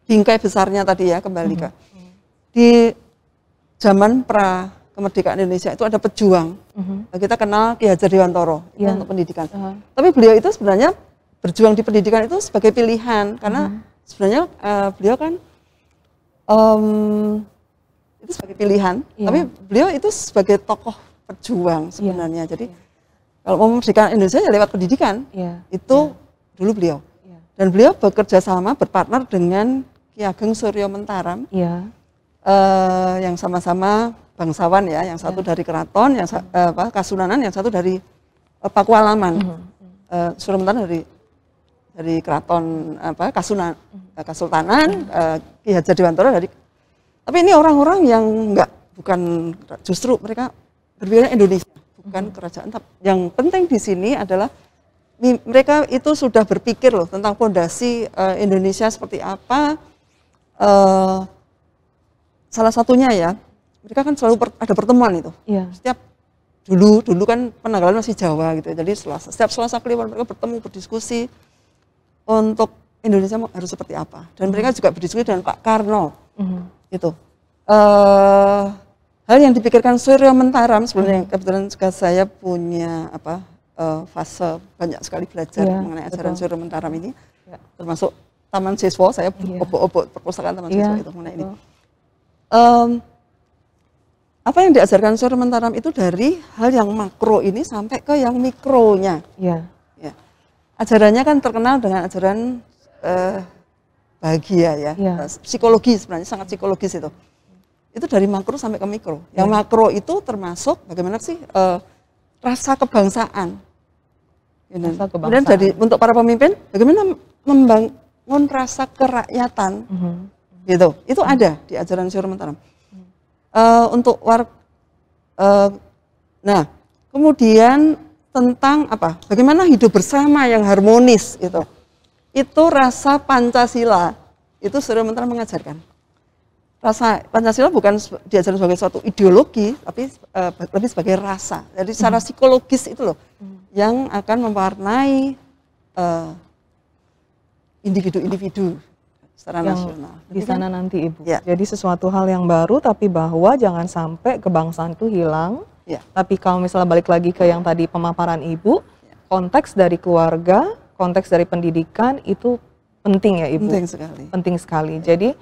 bingkai besarnya tadi ya, kembali ke di zaman pra kemerdekaan Indonesia itu ada pejuang. Kita kenal Ki Hajar Dewantoro itu untuk pendidikan. Tapi beliau itu sebenarnya berjuang di pendidikan itu sebagai pilihan, karena sebenarnya beliau kan itu sebagai pilihan, tapi beliau itu sebagai tokoh pejuang sebenarnya. Jadi kalau mau memerdekakan Indonesia ya lewat pendidikan, itu dulu beliau. Dan beliau bekerja sama, berpartner dengan Ki Ageng Suryo Mentaram, yang sama-sama bangsawan ya, yang satu dari keraton, yang Kasunanan, yang satu dari Pakualaman. Suryo Mentaram dari keraton Kasultanan, Ki Hajar Dewantara dari. Tapi ini orang-orang yang bukan justru mereka berpikir Indonesia, bukan kerajaan. Yang penting di sini adalah mereka itu sudah berpikir loh tentang fondasi Indonesia seperti apa. Salah satunya ya, mereka kan selalu ada pertemuan itu. Setiap dulu kan Penanggalan masih Jawa gitu. Jadi setiap Selasa Kliwon mereka bertemu berdiskusi untuk Indonesia harus seperti apa. Dan mereka juga berdiskusi dengan Pak Karno. Itu hal yang dipikirkan Suryo Mentaram sebenarnya. Kebetulan juga saya punya fase banyak sekali belajar mengenai ajaran Suryo Mentaram ini, termasuk Taman Siswa. Saya obok-obok perpustakaan Taman Siswa itu mengenai ini. Apa yang diajarkan Suryo Mentaram itu dari hal yang makro ini sampai ke yang mikronya. Ajarannya kan terkenal dengan ajaran bahagia ya, psikologi sebenarnya, sangat psikologis itu. Itu dari makro sampai ke mikro. Yang makro itu termasuk bagaimana sih rasa kebangsaan. Kemudian untuk para pemimpin, bagaimana membangun rasa kerakyatan. Gitu. Itu ada di ajaran Suryo Mentaram. Untuk nah, kemudian tentang bagaimana hidup bersama yang harmonis gitu. Itu rasa Pancasila, itu Suryo Mentaram mengajarkan. Rasa Pancasila bukan diajarkan sebagai suatu ideologi, tapi lebih sebagai rasa. Jadi secara psikologis itu loh, yang akan mewarnai individu-individu secara nasional. Di sana nanti Ibu. Jadi sesuatu hal yang baru, tapi bahwa jangan sampai kebangsaan itu hilang. Tapi kalau misalnya balik lagi ke yang tadi pemaparan Ibu, konteks dari keluarga, konteks dari pendidikan itu penting ya Ibu. Penting sekali. Penting sekali. Jadi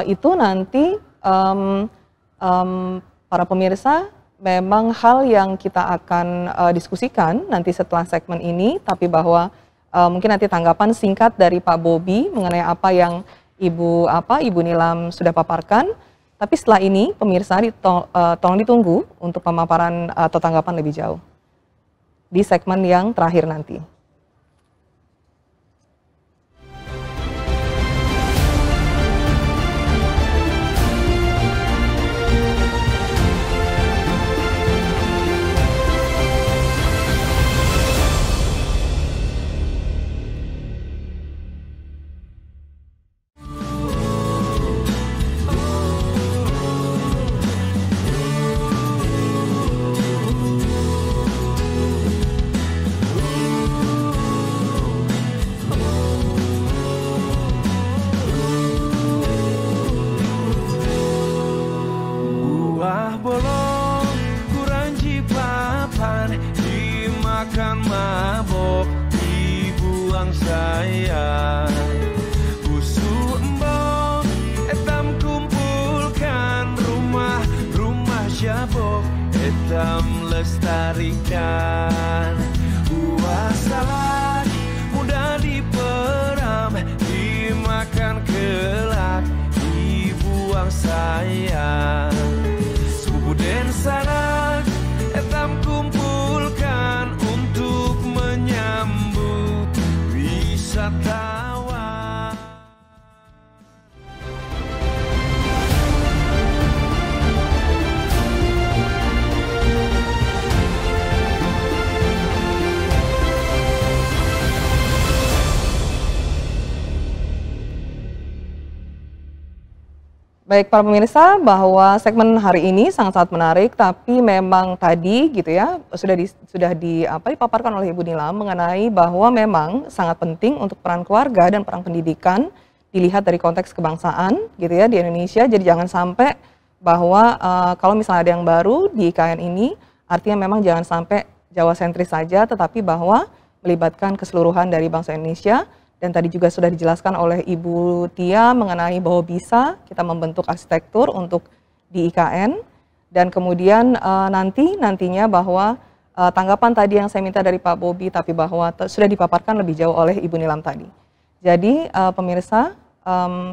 itu nanti para pemirsa memang hal yang kita akan diskusikan nanti setelah segmen ini, tapi bahwa mungkin nanti tanggapan singkat dari Pak Bobi mengenai apa yang Ibu Nilam sudah paparkan. Tapi setelah ini pemirsa tolong ditunggu untuk pemaparan atau tanggapan lebih jauh di segmen yang terakhir nanti. Lestarikan buah salad mudah diperam, dimakan kelak, dibuang sayang. Sepupu dan sanak etam kumpulkan untuk menyambut wisatawan. Baik para pemirsa, bahwa segmen hari ini sangat-sangat menarik, tapi memang tadi gitu ya sudah dipaparkan oleh Ibu Nilam mengenai bahwa memang sangat penting untuk peran keluarga dan peran pendidikan dilihat dari konteks kebangsaan gitu ya di Indonesia. Jadi jangan sampai bahwa kalau misalnya ada yang baru di IKN ini, artinya memang jangan sampai Jawa sentris saja, tetapi bahwa melibatkan keseluruhan dari bangsa Indonesia. Dan tadi juga sudah dijelaskan oleh Ibu Tia mengenai bahwa bisa kita membentuk arsitektur untuk di IKN, dan kemudian nantinya bahwa tanggapan tadi yang saya minta dari Pak Bobi, tapi bahwa sudah dipaparkan lebih jauh oleh Ibu Nilam tadi. Jadi pemirsa,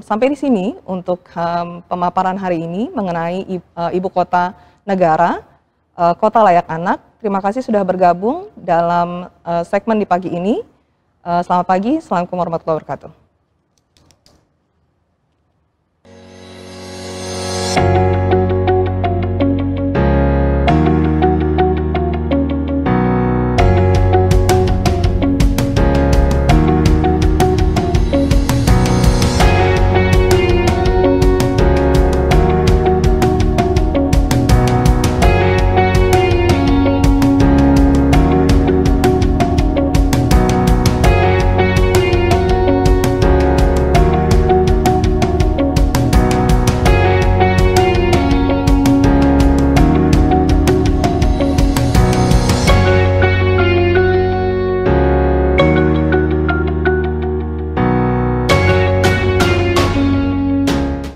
sampai di sini untuk pemaparan hari ini mengenai Ibu Kota Negara, Kota Layak Anak. Terima kasih sudah bergabung dalam segmen di pagi ini. Selamat pagi, Assalamualaikum warahmatullahi wabarakatuh.